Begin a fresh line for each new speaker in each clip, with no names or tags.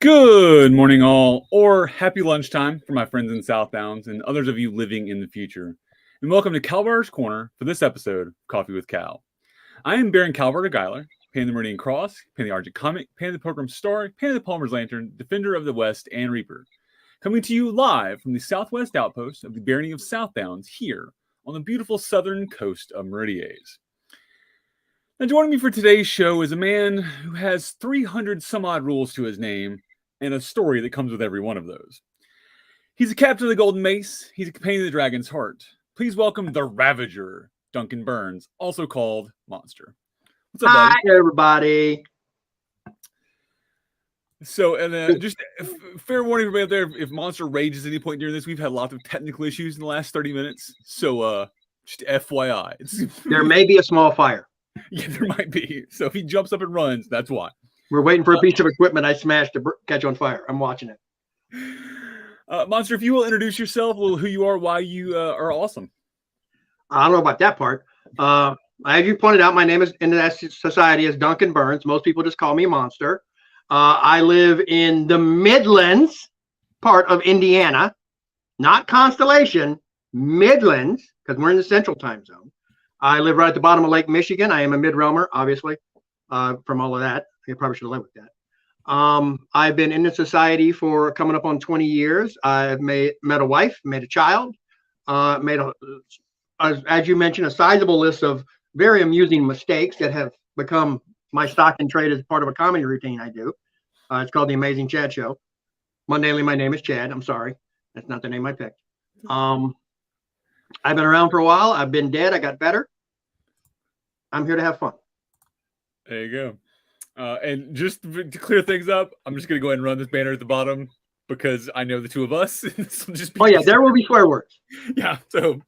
Good morning, all, or happy lunchtime for my friends in Southdowns and others of you living in the future. And welcome to Kal-bardr's Corner for this episode of Coffee with Kal. I am Baron Kal-bardr Gellir, Painting the Meridian Cross, Painting the Argent Comet, Painting the Pilgrim Star, Painting the Palmer's Lantern, Defender of the West, and Reaper. Coming to you live from the southwest outpost of the Barony of Southdowns here on the beautiful southern coast of Meridies. Now, joining me for today's show is a man who has 300 some odd rules to his name and a story that comes with every one of those. He's a captain of the Gold Mace. He's a companion of the Dragon's Heart. Please welcome the Ravager, Duncan Burns, also called Monster.
What's up, buddy? Hi, everybody.
So, and just fair warning everybody out there, if Monster rages at any point during this, we've had lots of technical issues in the last 30 minutes. So, just FYI.
There may be a small fire.
Yeah, there might be. So if he jumps up and runs, that's why.
We're waiting for a piece of equipment I smashed to catch on fire. I'm watching it.
Monster, if you will introduce yourself, who you are, why you are awesome.
I don't know about that part. As you pointed out, my name is in that society is Duncan Burns. Most people just call me Monster. I live in the Midlands part of Indiana, not Constellation, Midlands, because we're in the Central Time Zone. I live right at the bottom of Lake Michigan. I am a mid-roamer, obviously, from all of that. I probably should have led with that. I've been in the society for coming up on 20 years. I've met a wife, made a child, made as you mentioned, a sizable list of very amusing mistakes that have become my stock and trade as part of a comedy routine I do. It's called The Amazing Chad Show. Mundanely, my name is Chad. I'm sorry. That's not the name I picked. I've been around for a while. I've been dead. I got better. I'm here to have fun.
There you go. And just to clear things up, I'm just going to go ahead and run this banner at the bottom because I know the two of us.
Oh, yeah, there will be swear words.
Yeah, so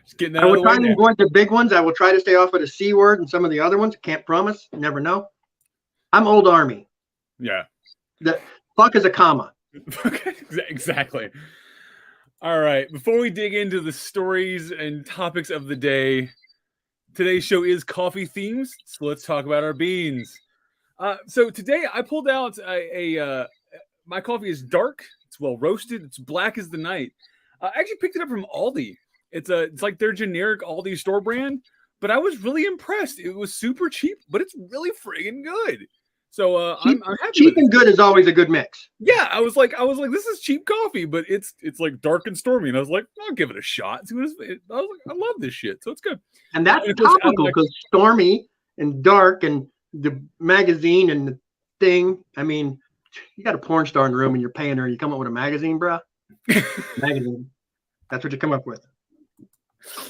just getting that
I will try to avoid the big ones. I will try to stay off of the C word and some of the other ones. Can't promise. Never know. I'm old Army.
Yeah.
The fuck is a comma.
Exactly. All right. Before we dig into the stories and topics of the day, today's show is coffee themes, so let's talk about our beans. So today I pulled out my coffee is dark, it's well roasted, it's black as the night. I actually picked it up from Aldi. It's like their generic Aldi store brand, but I was really impressed. It was super cheap, but it's really friggin' good. So I'm happy.
Cheap and good is always a good mix.
Yeah, I was like, this is cheap coffee, but it's like dark and stormy, and I was like, I'll give it a shot. I was like, I love this shit, so it's good.
And that's topical because stormy and dark and the magazine and the thing. I mean, you got a porn star in the room and you're paying her. You come up with a magazine, bro. Magazine. That's what you come up with.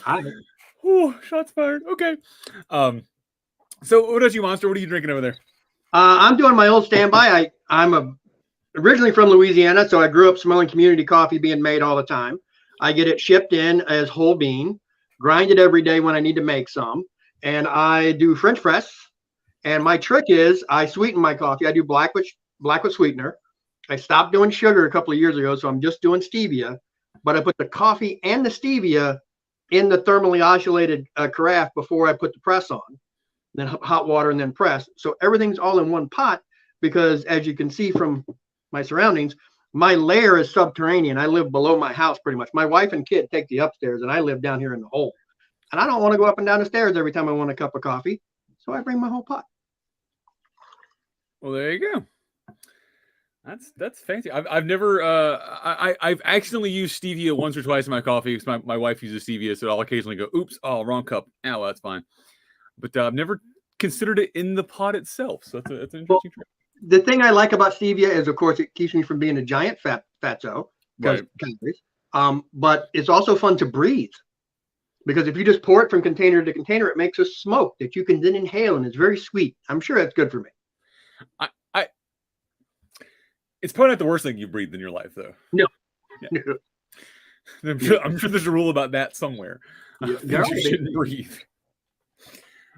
Hi.
Ooh, shots fired. Okay. So what else, you Monster? What are you drinking over there?
I'm doing my old standby. I'm originally from Louisiana, so I grew up smelling community coffee being made all the time. I get it shipped in as whole bean, grind it every day when I need to make some, and I do French press. And my trick is I sweeten my coffee. I do black with sweetener. I stopped doing sugar a couple of years ago, so I'm just doing stevia. But I put the coffee and the stevia in the thermally oscillated carafe before I put the press on. Then hot water and then press. So everything's all in one pot because, as you can see from my surroundings, my lair is subterranean. I live below my house pretty much. My wife and kid take the upstairs and I live down here in the hole. And I don't want to go up and down the stairs every time I want a cup of coffee. So I bring my whole pot.
Well, there you go. That's fancy. I've never I've accidentally used stevia once or twice in my coffee because my wife uses stevia, so I'll occasionally go, oops, oh, wrong cup. Oh, well, that's fine. But I've never considered it in the pot itself. So that's an interesting trick.
The thing I like about stevia is, of course, it keeps me from being a giant fatso.
Right.
But it's also fun to breathe. Because if you just pour it from container to container, it makes a smoke that you can then inhale, and it's very sweet. I'm sure that's good for me.
It's probably not the worst thing you've breathed in your life, though.
No.
Yeah. I'm sure there's a rule about that somewhere. You shouldn't breathe.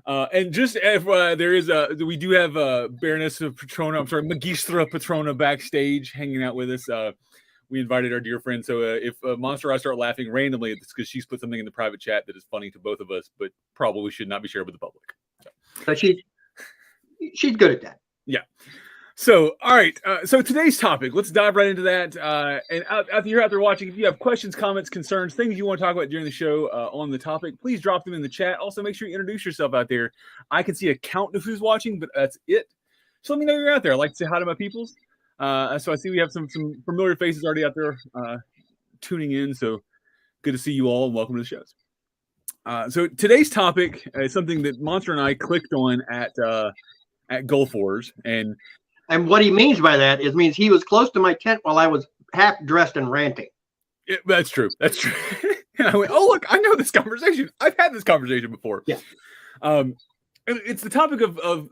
And just if there is we do have Baroness of Patrona, Magistra Patrona backstage hanging out with us. We invited our dear friend. So if Monster and I start laughing randomly, it's because she's put something in the private chat that is funny to both of us, but probably should not be shared with the public.
So she's good at that.
Yeah. So, all right. So today's topic, let's dive right into that. And after you're out there watching, if you have questions, comments, concerns, things you want to talk about during the show on the topic, please drop them in the chat. Also, make sure you introduce yourself out there. I can see a count of who's watching, but that's it. So let me know you're out there. I'd like to say hi to my peoples. So I see we have some familiar faces already out there tuning in. So good to see you all, and welcome to the shows. So today's topic is something that Monster and I clicked on at Gulfors,
and what he means by that is means he was close to my tent while I was half dressed and ranting.
That's true. That's true. And I went, oh, look, I know this conversation. I've had this conversation before.
Yeah.
It's the topic of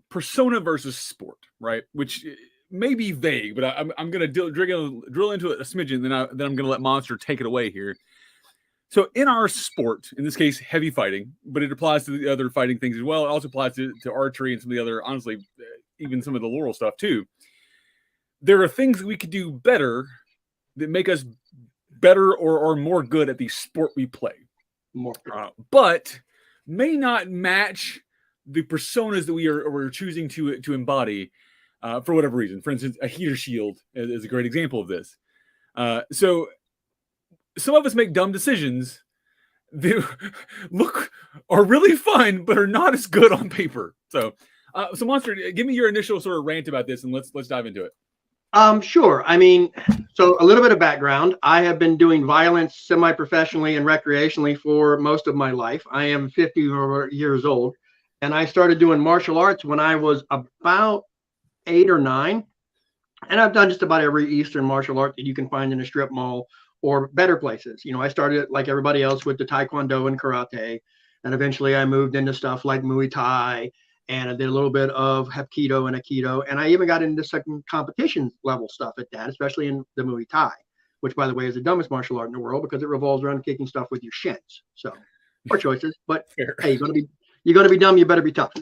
persona versus sport, right? Which may be vague, but I'm going to drill into it a smidgen, then I'm going to let Monster take it away here. So in our sport, in this case, heavy fighting, but it applies to the other fighting things as well. It also applies to archery and some of the other, honestly, even some of the Laurel stuff too. There are things that we could do better that make us better or more good at the sport we play. But may not match the personas that we're choosing to embody for whatever reason. For instance, a heater shield is a great example of this. So some of us make dumb decisions that are really fun, but are not as good on paper. So Monster, give me your initial sort of rant about this, and let's dive into it.
Sure. I mean, so a little bit of background. I have been doing violence semi-professionally and recreationally for most of my life. I am 50 years old, and I started doing martial arts when I was about 8 or 9. And I've done just about every Eastern martial art that you can find in a strip mall or better places. You know, I started like everybody else with the Taekwondo and karate, and eventually I moved into stuff like Muay Thai, and I did a little bit of Hapkido and Aikido, and I even got into some competition level stuff at that, especially in the Muay Thai, which, by the way, is the dumbest martial art in the world because it revolves around kicking stuff with your shins. So, poor choices, but hey, you're gonna be dumb. You better be tough.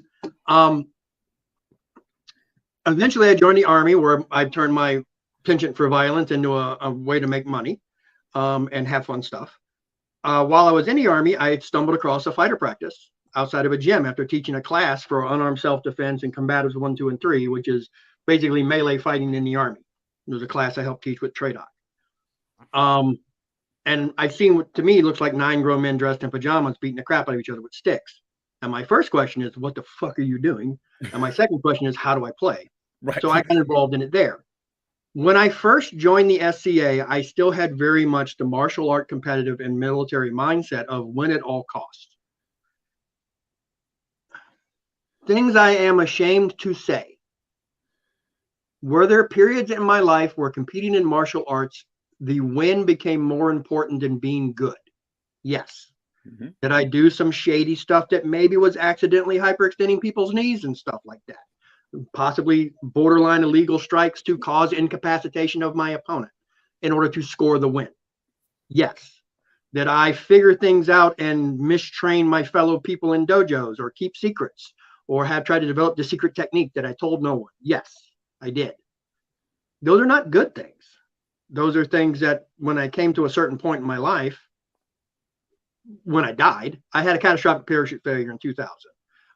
Eventually, I joined the Army, where I turned my penchant for violence into a way to make money and have fun stuff. While I was in the Army, I stumbled across a fighter practice outside of a gym after teaching a class for unarmed self-defense and combatives 1, 2, and 3, which is basically melee fighting in the Army. It was a class I helped teach with TRADOC. And I've seen what to me looks like 9 grown men dressed in pajamas beating the crap out of each other with sticks. And my first question is, what the fuck are you doing? And my second question is, how do I play?
Right.
So I got involved in it there. When I first joined the SCA, I still had very much the martial art competitive and military mindset of win at all costs. Things I am ashamed to say. Were there periods in my life where competing in martial arts, the win became more important than being good? Yes. Mm-hmm. Did I do some shady stuff that maybe was accidentally hyperextending people's knees and stuff like that? Possibly borderline illegal strikes to cause incapacitation of my opponent in order to score the win? Yes. Did I figure things out and mistrain my fellow people in dojos or keep secrets or have tried to develop the secret technique that I told no one? Yes, I did. Those are not good things. Those are things that when I came to a certain point in my life, when I died, I had a catastrophic parachute failure in 2000.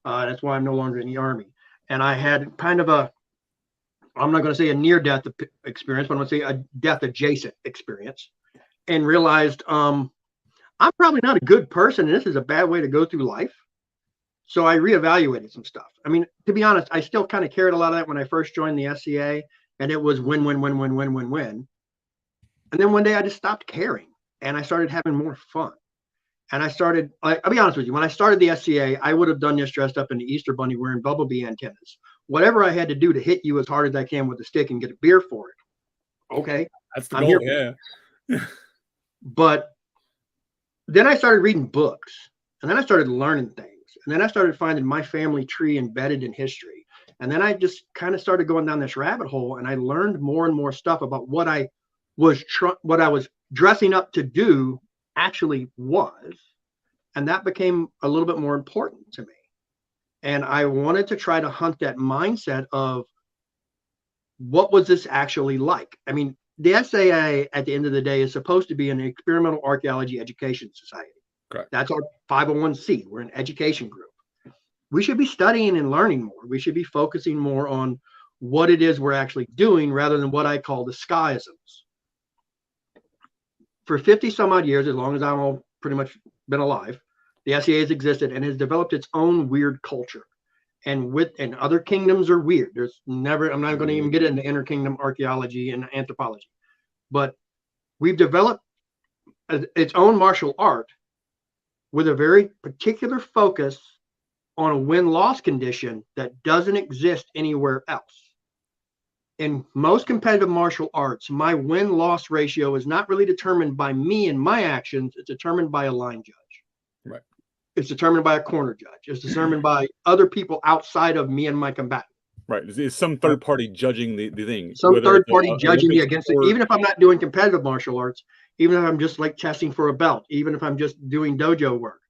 That's why I'm no longer in the Army. And I had kind of I'm not going to say a near-death experience, but I'm going to say a death-adjacent experience, and realized I'm probably not a good person, and this is a bad way to go through life. So I reevaluated some stuff. I mean, to be honest, I still kind of carried a lot of that when I first joined the SCA, and it was win, win, win, win, win, win, win. And then one day I just stopped caring, and I started having more fun. And I started, I'll be honest with you, when I started the SCA, I would have done this dressed up in the Easter Bunny wearing bumblebee antennas. Whatever I had to do to hit you as hard as I can with a stick and get a beer for it. Okay.
That's the goal, yeah.
But then I started reading books, and then I started learning things. And then I started finding my family tree embedded in history. And then I just kind of started going down this rabbit hole, and I learned more and more stuff about what I was dressing up to do actually was, and that became a little bit more important to me. And I wanted to try to hunt that mindset of what was this actually like? I mean, the SAA at the end of the day is supposed to be an experimental archaeology education society.
Correct.
That's our 501c. We're an education group. We should be studying and learning more. We should be focusing more on what it is we're actually doing rather than what I call the skyisms. For 50 some odd years, as long as I've all pretty much been alive, the SCA has existed and has developed its own weird culture. And other kingdoms are weird. There's never, I'm not going to even get into interkingdom archaeology and anthropology, but we've developed its own martial art with a very particular focus on a win-loss condition that doesn't exist anywhere else. In most competitive martial arts, my win-loss ratio is not really determined by me and my actions. It's determined by a line judge.
Right.
It's determined by a corner judge. It's determined by other people outside of me and my combatant.
Right. It's some third party judging the thing.
Some third party judging me against it. Even if I'm not doing competitive martial arts, even if I'm just like testing for a belt, even if I'm just doing dojo work,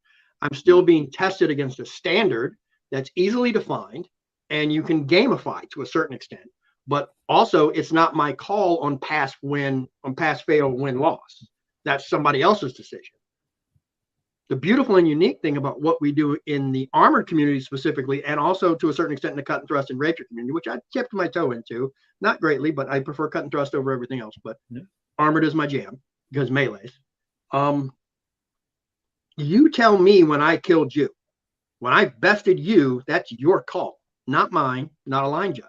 I'm still being tested against a standard that's easily defined and you can gamify to a certain extent. But also, it's not my call on pass fail, win loss. That's somebody else's decision. The beautiful and unique thing about what we do in the armored community specifically, and also to a certain extent in the cut and thrust and rapier community, which I tipped my toe into, not greatly, but I prefer cut and thrust over everything else. But armored is my jam because melees. You tell me when I killed you. When I bested you, that's your call, not mine, not a line judge.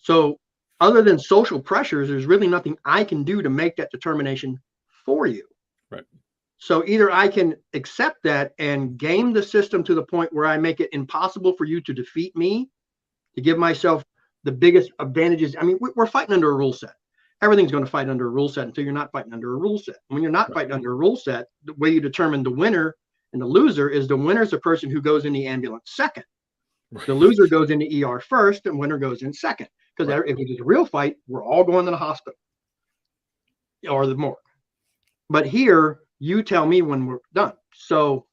So other than social pressures, there's really nothing I can do to make that determination for you.
Right.
So either I can accept that and game the system to the point where I make it impossible for you to defeat me, to give myself the biggest advantages. I mean, we're fighting under a rule set. Everything's going to fight under a rule set until you're not fighting under a rule set. When you're not fighting under a rule set, the way you determine the winner and the loser is the winner is the person who goes in the ambulance second. The loser goes into ER first and winner goes in second. Because if it's a real fight, we're all going to the hospital or the morgue. But here, you tell me when we're done. So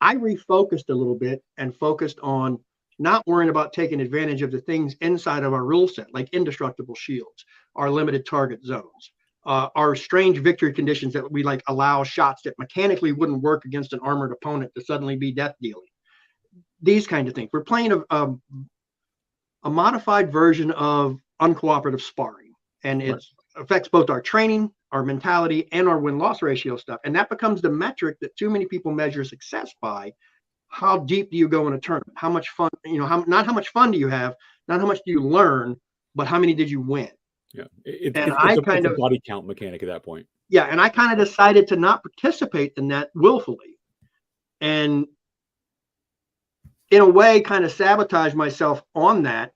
I refocused a little bit and focused on not worrying about taking advantage of the things inside of our rule set, like indestructible shields, our limited target zones, our strange victory conditions that we like allow shots that mechanically wouldn't work against an armored opponent to suddenly be death dealing. These kind of things. We're playing a modified version of uncooperative sparring, and it affects both our training, our mentality, and our win-loss ratio stuff. And that becomes the metric that too many people measure success by. How deep do you go in a tournament? How much fun, not how much fun do you have, not how much do you learn, but how many did you win?
Yeah.
It's a
body count mechanic at that point.
Yeah. And I kind of decided to not participate in that willfully. And in a way, kind of sabotage myself on that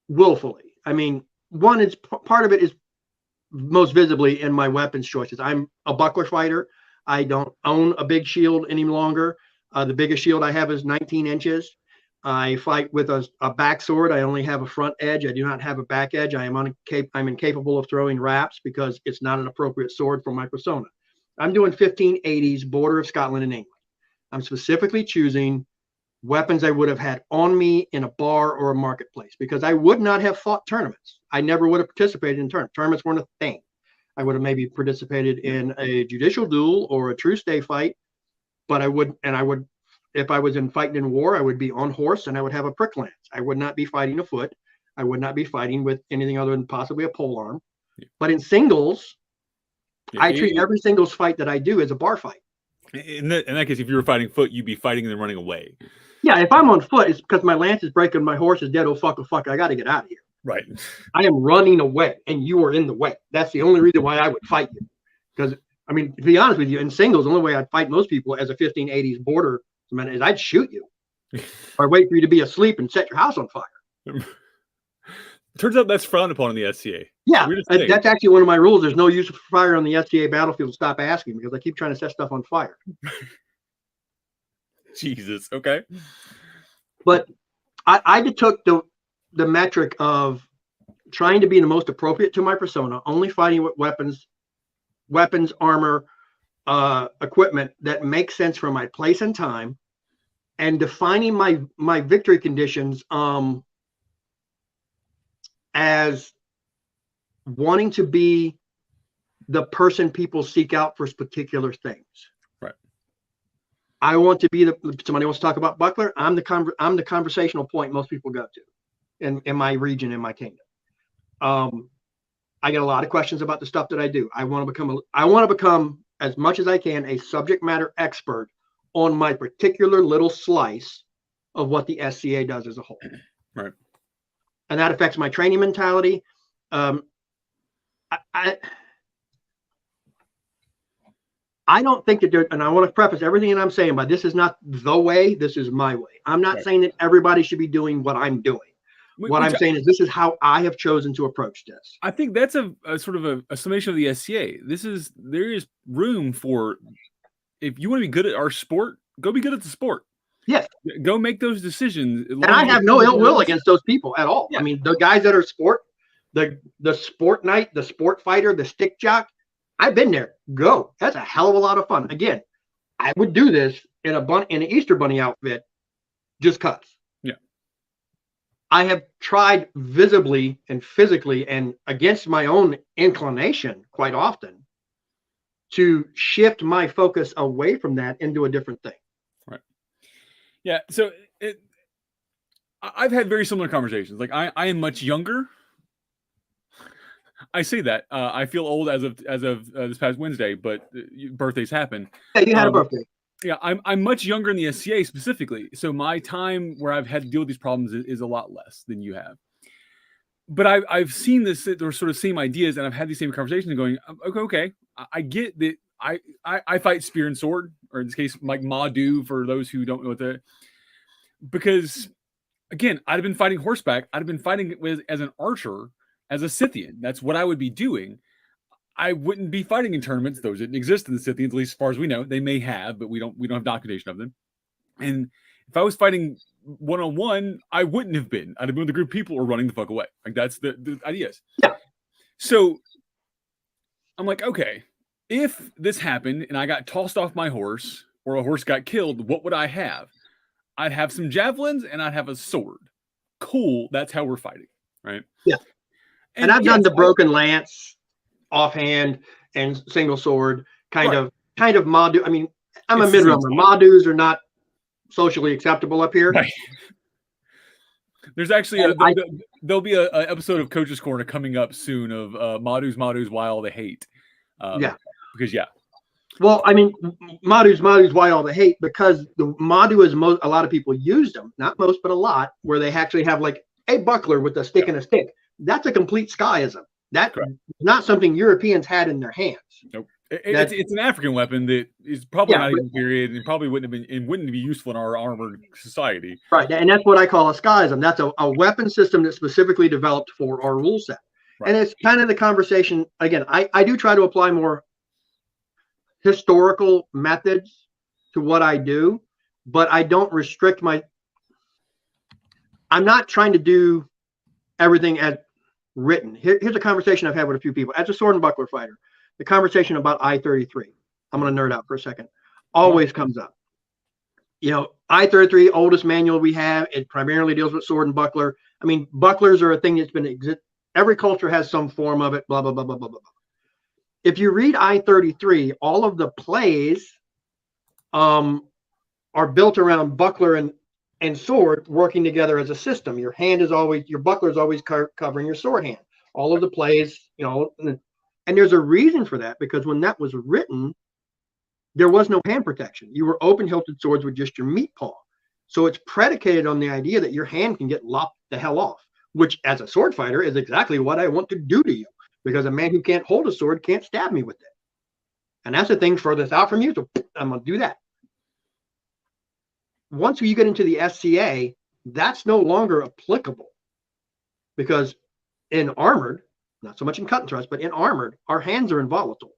willfully. I mean, one is part of it is most visibly in my weapons choices. I'm a buckler fighter. I don't own a big shield any longer. The biggest shield I have is 19 inches. I fight with a back sword. I only have a front edge. I do not have a back edge. I'm incapable of throwing wraps because it's not an appropriate sword for my persona. I'm doing 1580s border of Scotland and England. I'm specifically choosing weapons I would have had on me in a bar or a marketplace because I would not have fought tournaments. I never would have participated in tournaments. Tournaments weren't a thing. I would have maybe participated in a judicial duel or a true stay fight, but if I was fighting in war, I would be on horse and I would have a prick lance. I would not be fighting afoot. I would not be fighting with anything other than possibly a pole arm. Yeah. But in singles, I treat every singles fight that I do as a bar fight.
In that case, if you were fighting foot, you'd be fighting and then running away.
Yeah, if I'm on foot, it's because my lance is breaking, my horse is dead. Oh, fuck, I got to get out of here.
Right.
I am running away, and you are in the way. That's the only reason why I would fight you. Because, I mean, to be honest with you, in singles, the only way I'd fight most people as a 1580s border is I'd shoot you. Or wait for you to be asleep and set your house on fire.
Turns out that's frowned upon in the SCA.
Yeah, that's actually one of my rules. There's no use of fire on the SCA battlefield. Stop asking because I keep trying to set stuff on fire.
Jesus. Okay.
But I took the metric of trying to be the most appropriate to my persona, only fighting with weapons, armor, equipment that makes sense for my place and time, and defining my victory conditions as wanting to be the person people seek out for particular things.
Right.
I want to be somebody wants to talk about buckler. I'm the conversational point most people go to. in my region, in my kingdom. I get a lot of questions about the stuff that I do. I want to become as much as I can a subject matter expert on my particular little slice of what the SCA does as a whole.
Right.
And that affects my training mentality. I don't think that and I want to preface everything that I'm saying by this is not the way, this is my way. I'm not saying that everybody should be doing what I'm doing. What I'm saying is this is how I have chosen to approach this.
I think that's a sort of a summation of the SCA. There is room for, if you want to be good at our sport, go be good at the sport.
Yes.
Go make those decisions.
And I have no ill will against those people at all. Yeah. I mean, the guys that are the sport knight, the sport fighter, the stick jock, I've been there. Go. That's a hell of a lot of fun. Again, I would do this in an Easter Bunny outfit just cuz.
Yeah.
I have tried visibly and physically and against my own inclination quite often to shift my focus away from that into a different thing.
Right. Yeah. So I've had very similar conversations. Like I am much younger. I say that I feel old as of this past Wednesday, but birthdays happen.
Yeah, you had a birthday.
Yeah, I'm much younger in the SCA specifically, so my time where I've had to deal with these problems is a lot less than you have. But I've seen this, they're sort of same ideas, and I've had these same conversations going, okay, I get that I fight spear and sword, or in this case, like Madu for those who don't know what that. Because again, I'd have been fighting horseback, I'd have been fighting as an archer, as a Scythian. That's what I would be doing. I wouldn't be fighting in tournaments. Those didn't exist in the Scythians, at least as far as we know. They may have, but we don't have documentation of them. And if I was fighting one-on-one, I wouldn't have been. I'd have been with a group of people who are running the fuck away. Like that's the ideas.
Yeah.
So I'm like, okay, if this happened and I got tossed off my horse or a horse got killed, what would I have? I'd have some javelins and I'd have a sword. Cool. That's how we're fighting. Right.
Yeah. And I've done the broken lance, offhand, and single sword kind of Madu. I mean, I'm a mid-runner. Madus are not socially acceptable up here.
Right. There's actually there'll be an episode of Coach's Corner coming up soon of Madus, why all the hate. Because
Well, I mean, Madus, why all the hate? Because the Madu is a lot of people use them, not most, but a lot, where they actually have like a buckler with a stick and a stick. That's a complete skyism. That's not something Europeans had in their hands.
Nope. It's an African weapon that is probably not even period and probably wouldn't be useful in our armored society.
Right. And that's what I call a skyism. That's a weapon system that's specifically developed for our rule set. Right. And it's kind of the conversation. Again, I do try to apply more historical methods to what I do, but I don't restrict I'm not trying to do everything as written. Here's a conversation I've had with a few people. As a sword and buckler fighter, the conversation about I-33, I'm going to nerd out for a second, always comes up. You know, I-33, oldest manual we have, it primarily deals with sword and buckler. I mean, bucklers are a thing that's been every culture has some form of it, blah, blah, blah, blah, blah, blah. If you read I-33, all of the plays are built around buckler and sword working together as a system. Your buckler is always covering your sword hand. All of the plays, and there's a reason for that, because when that was written, there was no hand protection. You were open hilted swords with just your meat paw. So it's predicated on the idea that your hand can get lopped the hell off, which as a sword fighter is exactly what I want to do to you, because a man who can't hold a sword can't stab me with it. And that's the thing furthest out from you. So I'm going to do that. Once you get into the SCA, that's no longer applicable, because in armored, not so much in cut and thrust, but in armored, our hands are involatile.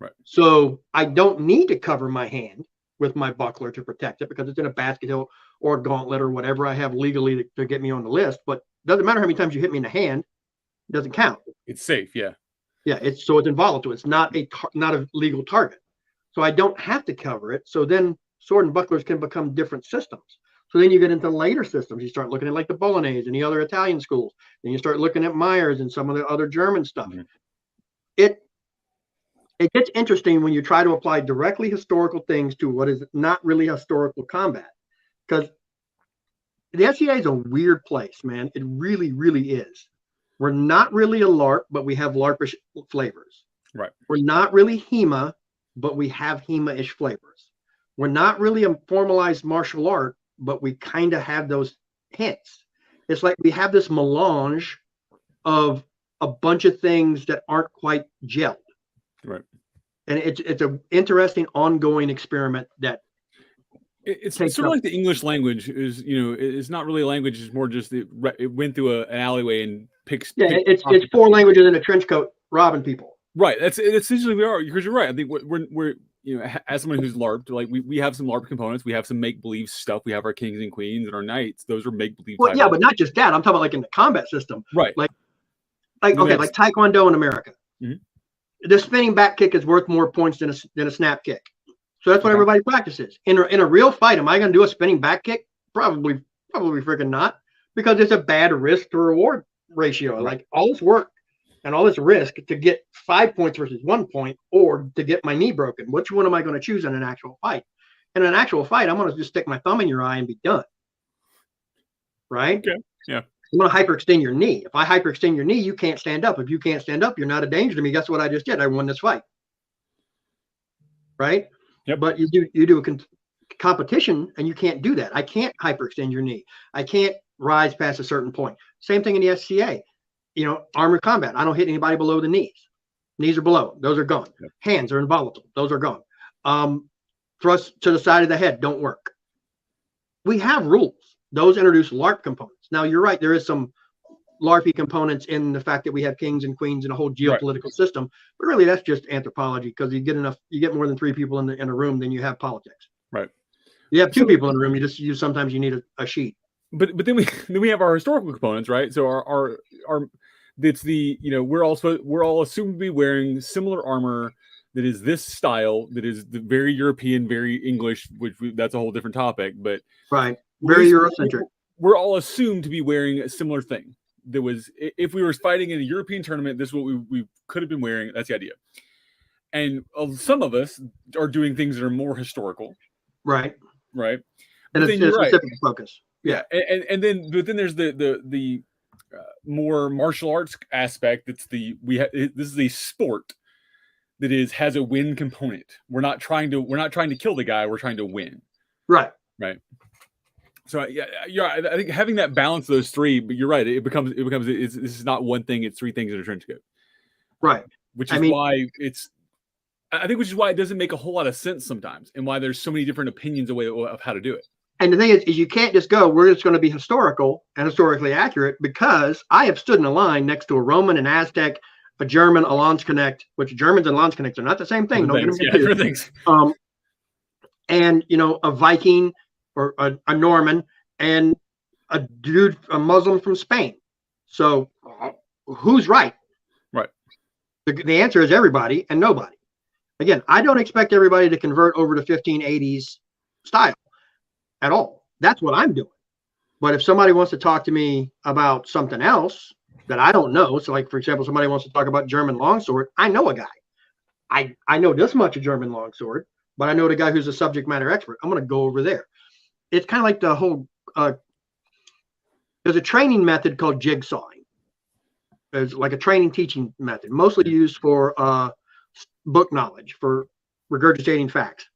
Right.
So I don't need to cover my hand with my buckler to protect it, because it's in a basket hill or a gauntlet or whatever I have legally to get me on the list. But it doesn't matter how many times you hit me in the hand, it doesn't count.
It's safe, yeah.
Yeah, it's involatile. It's not a legal target. So I don't have to cover it. So then sword and bucklers can become different systems. So then you get into later systems. You start looking at like the Bolognese and the other Italian schools. Then you start looking at Myers and some of the other German stuff. Mm-hmm. It gets interesting when you try to apply directly historical things to what is not really historical combat. Because the SCA is a weird place, man. It really, really is. We're not really a LARP, but we have LARPish flavors.
Right.
We're not really HEMA, but we have HEMA-ish flavors. We're not really a formalized martial art, but we kind of have those hints. It's like we have this melange of a bunch of things that aren't quite gelled.
Right.
And it's an interesting ongoing experiment that
it's sort of like the English language is, it's not really a language. It's more just it went through an alleyway and picked.
Yeah, it's 4 languages in a trench coat robbing people.
Right. That's essentially we are, because you're right. I think we're as someone who's LARPed, like we have some LARP components. We have some make believe stuff. We have our kings and queens and our knights. Those are make believe.
Well, yeah, but not just that. I'm talking about like in the combat system.
Right.
Like Taekwondo in America.
Mm-hmm.
The spinning back kick is worth more points than a snap kick. So that's what everybody practices. In a real fight, am I going to do a spinning back kick? Probably freaking not, because it's a bad risk to reward ratio.
Right.
Like all this work and all this risk to get 5 points versus 1 point, or to get my knee broken. Which one am I going to choose in an actual fight? In an actual fight, I'm going to just stick my thumb in your eye and be done. Right?
Okay. Yeah.
I'm going to hyperextend your knee. If I hyperextend your knee, you can't stand up. If you can't stand up, you're not a danger to me. Guess what I just did? I won this fight. Right?
Yep.
But you do a competition, and you can't do that. I can't hyperextend your knee. I can't rise past a certain point. Same thing in the SCA. Armored combat. I don't hit anybody below the knees. Knees are below. Those are gone. Yep. Hands are involatile. Those are gone. Thrust to the side of the head don't work. We have rules. Those introduce LARP components. Now, you're right. There is some LARPy components in the fact that we have kings and queens and a whole geopolitical system. But really, that's just anthropology, because you get more than 3 people in a room, then you have politics.
Right.
You have 2 people in a room. Sometimes you need a sheet.
But then we have our historical components, right? So our it's the we're all assumed to be wearing similar armor that is this style, that is the very European, very English, that's a whole different topic. But
right, very Eurocentric.
We're all assumed to be wearing a similar thing. There was, if we were fighting in a European tournament, this is what we could have been wearing. That's the idea. And some of us are doing things that are more historical.
Right.
Right.
And it's a specific focus.
Yeah. And then there's the more martial arts aspect. That's this is a sport that has a win component. We're not trying to kill the guy. We're trying to win.
Right.
Right. So I think having that balance of those 3, but you're right. It becomes this is not one thing. It's 3 things in a trench coat.
Right.
Which is why it doesn't make a whole lot of sense sometimes, and why there's so many different opinions of how to do it. And
the thing is you can't just go, we're just going to be historical and historically accurate, because I have stood in a line next to a Roman, an Aztec, a German, a Landsknecht, which Germans and Landsknechts are not the same thing.
Different things.
And a Viking, or a Norman, and a Muslim from Spain. So who's right?
Right.
The answer is everybody and nobody. Again, I don't expect everybody to convert over to 1580s style at all. That's what I'm doing. But if somebody wants to talk to me about something else that I don't know, so like, for example, somebody wants to talk about German longsword, I know a guy. I know this much of German longsword, but I know the guy who's a subject matter expert. I'm going to go over there. It's kind of like the whole, there's a training method called jigsawing. There's like a training teaching method, mostly used for book knowledge, for regurgitating facts.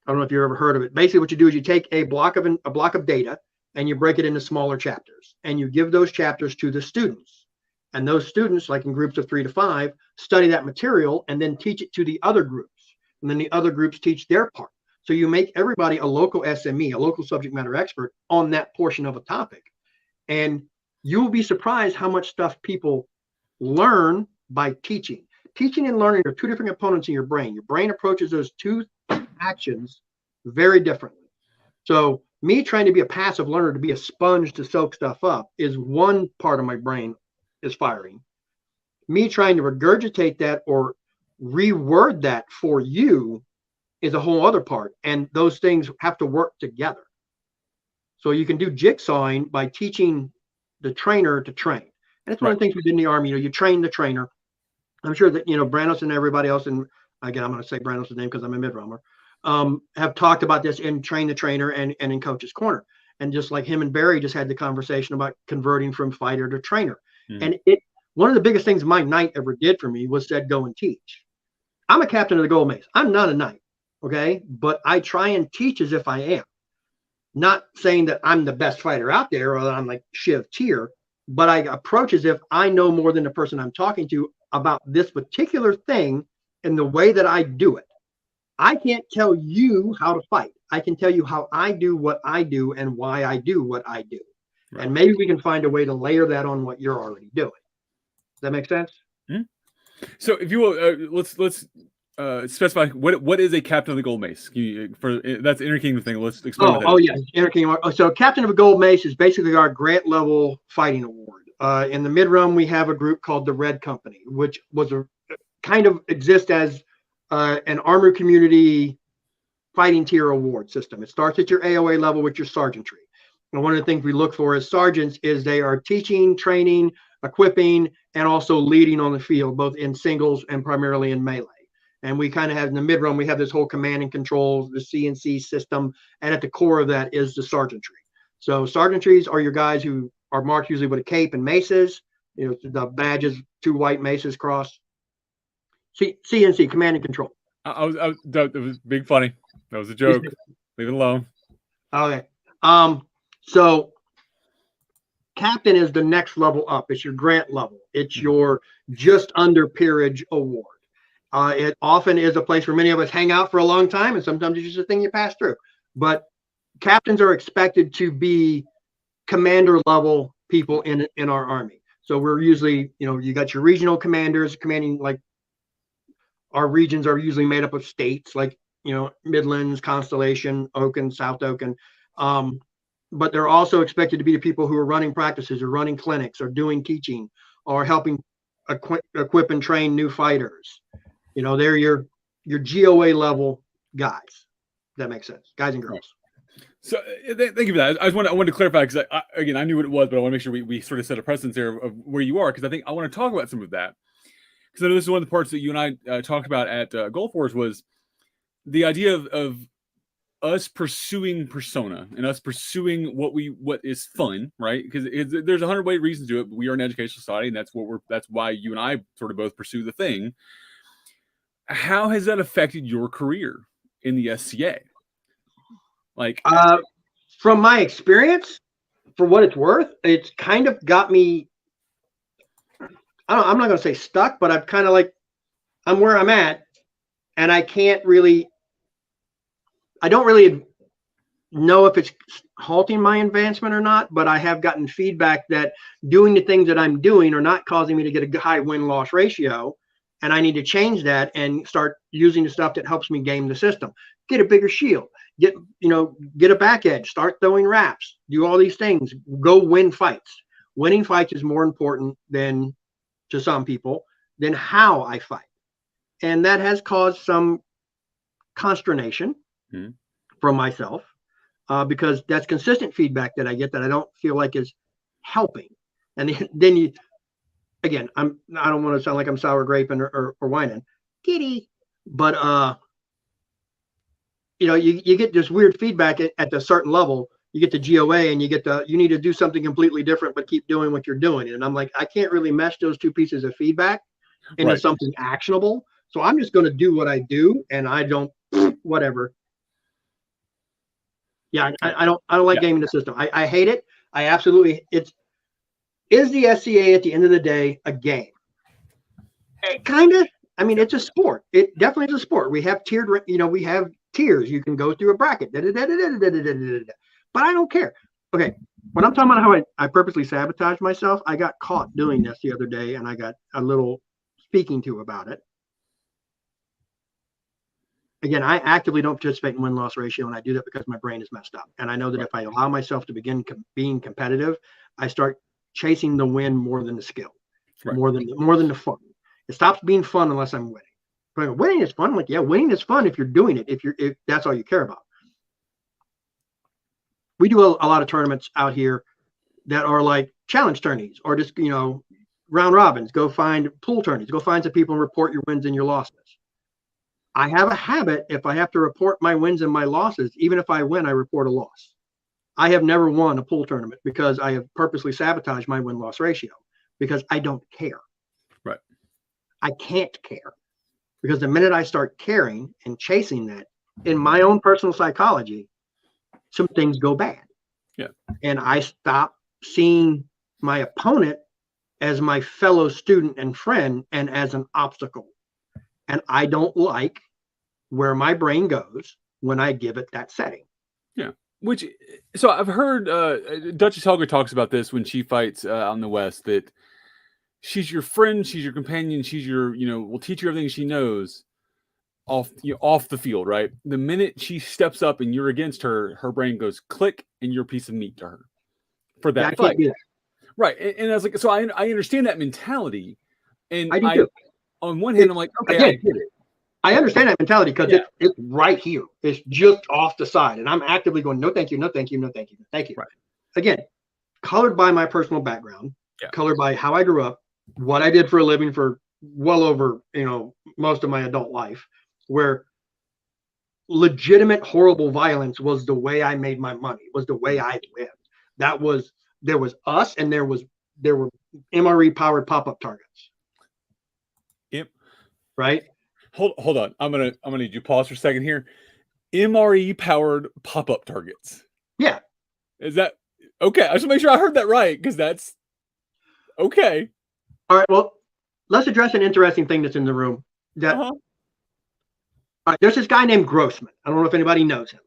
I don't know if you've ever heard of it. Basically, what you do is you take a block of data and you break it into smaller chapters, and you give those chapters to the students. And those students, like in groups of 3 to 5, study that material and then teach it to the other groups. And then the other groups teach their part. So you make everybody a local SME, a local subject matter expert on that portion of a topic. And you'll be surprised how much stuff people learn by teaching. Teaching and learning are 2 different components in your brain. Your brain approaches those 2 actions very differently. So me trying to be a passive learner, to be a sponge to soak stuff up, is one part of my brain is firing. Me trying to regurgitate that or reword that for you is a whole other part. And those things have to work together. So you can do jigsawing by teaching the trainer to train. And it's one of the things we did in the Army. You train the trainer. I'm sure that, Branos and everybody else, and again, I'm going to say Branos' name because I'm a mid-romer, have talked about this in Train the Trainer and in Coach's Corner. And just like him and Barry just had the conversation about converting from fighter to trainer.
Mm-hmm.
And one of the biggest things my knight ever did for me was said, go and teach. I'm a captain of the Gold Mace. I'm not a knight. Okay. But I try and teach as if I am. Not saying that I'm the best fighter out there or that I'm like Shiv tier, but I approach as if I know more than the person I'm talking to about this particular thing and the way that I do it. I can't tell you how to fight. I can tell you how I do what I do and why I do what I do. Right. And maybe we can find a way to layer that on what you're already doing. Does that make sense?
Mm-hmm. So if you will, let's specify what is a captain of the Gold Mace. That's the Inner Kingdom thing. Let's explain.
Yes, Inner Kingdom. So captain of a Gold Mace is basically our grant level fighting award. In the mid-run, we have a group called the Red Company, which was kind of exists as an armor community fighting tier award system. It starts at your AOA level with your sergeantry. And one of the things we look for as sergeants is they are teaching, training, equipping, and also leading on the field, both in singles and primarily in melee. And we kind of have in the mid-run, we have this whole command and control, the CNC system. And at the core of that is the sergeantry. So sergeantries are your guys who are marked usually with a cape and maces. You know, the badges, 2 white maces crossed. CNC, command and control.
That was big funny. That was a joke. Leave it alone.
Okay. So captain is the next level up. It's your grant level. It's your just under peerage award. It often is a place where many of us hang out for a long time, and sometimes it's just a thing you pass through. But captains are expected to be commander level people in our army. So we're usually, you got your regional commanders commanding, like our regions are usually made up of states, like, Midlands, Constellation, Oaken, South Oaken. But they're also expected to be the people who are running practices or running clinics or doing teaching or helping equip and train new fighters. They're your GOA level guys. That makes sense. Guys and girls.
So thank you for that. I wanted to clarify because I knew what it was, but I want to make sure we sort of set a precedence there of where you are, because I want to talk about some of that. Because I know this is one of the parts that you and I talked about at Gold Force was the idea of us pursuing persona and us pursuing what is fun, right? Because there's 100 reasons to do it. But we are an educational society, and that's why you and I sort of both pursue the thing. How has that affected your career in the SCA? Like,
from my experience, for what it's worth, it's kind of got me. I'm not going to say stuck, but I'm where I'm at, and I don't really know if it's halting my advancement or not, but I have gotten feedback that doing the things that I'm doing are not causing me to get a high win-loss ratio, and I need to change that and start using the stuff that helps me game the system. Get a bigger shield, get a back edge, start throwing wraps, do all these things, go win fights. Winning fights is more important than, to some people, than how I fight. And that has caused some consternation from myself, because that's consistent feedback that I get that I don't feel like is helping. And then I don't want to sound like I'm sour graping or whining, kitty, but you get this weird feedback at a certain level. You get the GOA and you need to do something completely different, but keep doing what you're doing. And I'm like, I can't really mesh those two pieces of feedback into something actionable. So I'm just going to do what I do, and I don't, whatever. Yeah, I don't like gaming the system. I hate it. I absolutely. Is the SCA at the end of the day a game? Kind of. I mean, it's a sport. It definitely is a sport. We have we have tiers. You can go through a bracket. But I don't care. Okay, when I'm talking about how I purposely sabotage myself, I got caught doing this the other day, and I got a little speaking to about it. Again, I actively don't participate in win-loss ratio, and I do that because my brain is messed up. And I know that if I allow myself to begin being competitive, I start chasing the win more than the skill, more than the fun. It stops being fun unless I'm winning. But winning is fun. I'm like, yeah, winning is fun if you're doing it. If that's all you care about. We do a lot of tournaments out here that are like challenge tourneys, or just round robins. Go find pool tourneys. Go find some people and report your wins and your losses. I have a habit, if I have to report my wins and my losses, even if I win, I report a loss. I have never won a pool tournament because I have purposely sabotaged my win-loss ratio because I don't care.
Right.
I can't care because the minute I start caring and chasing that in my own personal psychology, some things go bad.
Yeah.
And I stop seeing my opponent as my fellow student and friend and as an obstacle. And I don't like where my brain goes when I give it that setting.
Yeah. So I've heard Duchess Helga talks about this when she fights out in the West, that she's your friend, she's your companion, she's your, will teach you everything she knows off the field, right? The minute she steps up and you're against her, her brain goes click and you're a piece of meat to her for that fight. Right. And I was like, so I understand that mentality. And
I do too.
On one hand, I'm like, okay,
again,
I get it.
I understand that mentality because it's right here. It's just off the side. And I'm actively going, no, thank you, no, thank you, no, thank you, thank you.
Right.
Again, colored by my personal background, colored by how I grew up, what I did for a living for well over, most of my adult life, where legitimate horrible violence was the way I made my money, was the way I lived. There was us and there were MRE powered pop-up targets.
Yep.
Right.
Hold on. I'm gonna need you to pause for a second here. MRE powered pop-up targets.
Yeah.
Is that okay? I just make sure I heard that right, because that's okay.
All right. Well, let's address an interesting thing that's in the room. All right, there's this guy named Grossman. I don't know if anybody knows him.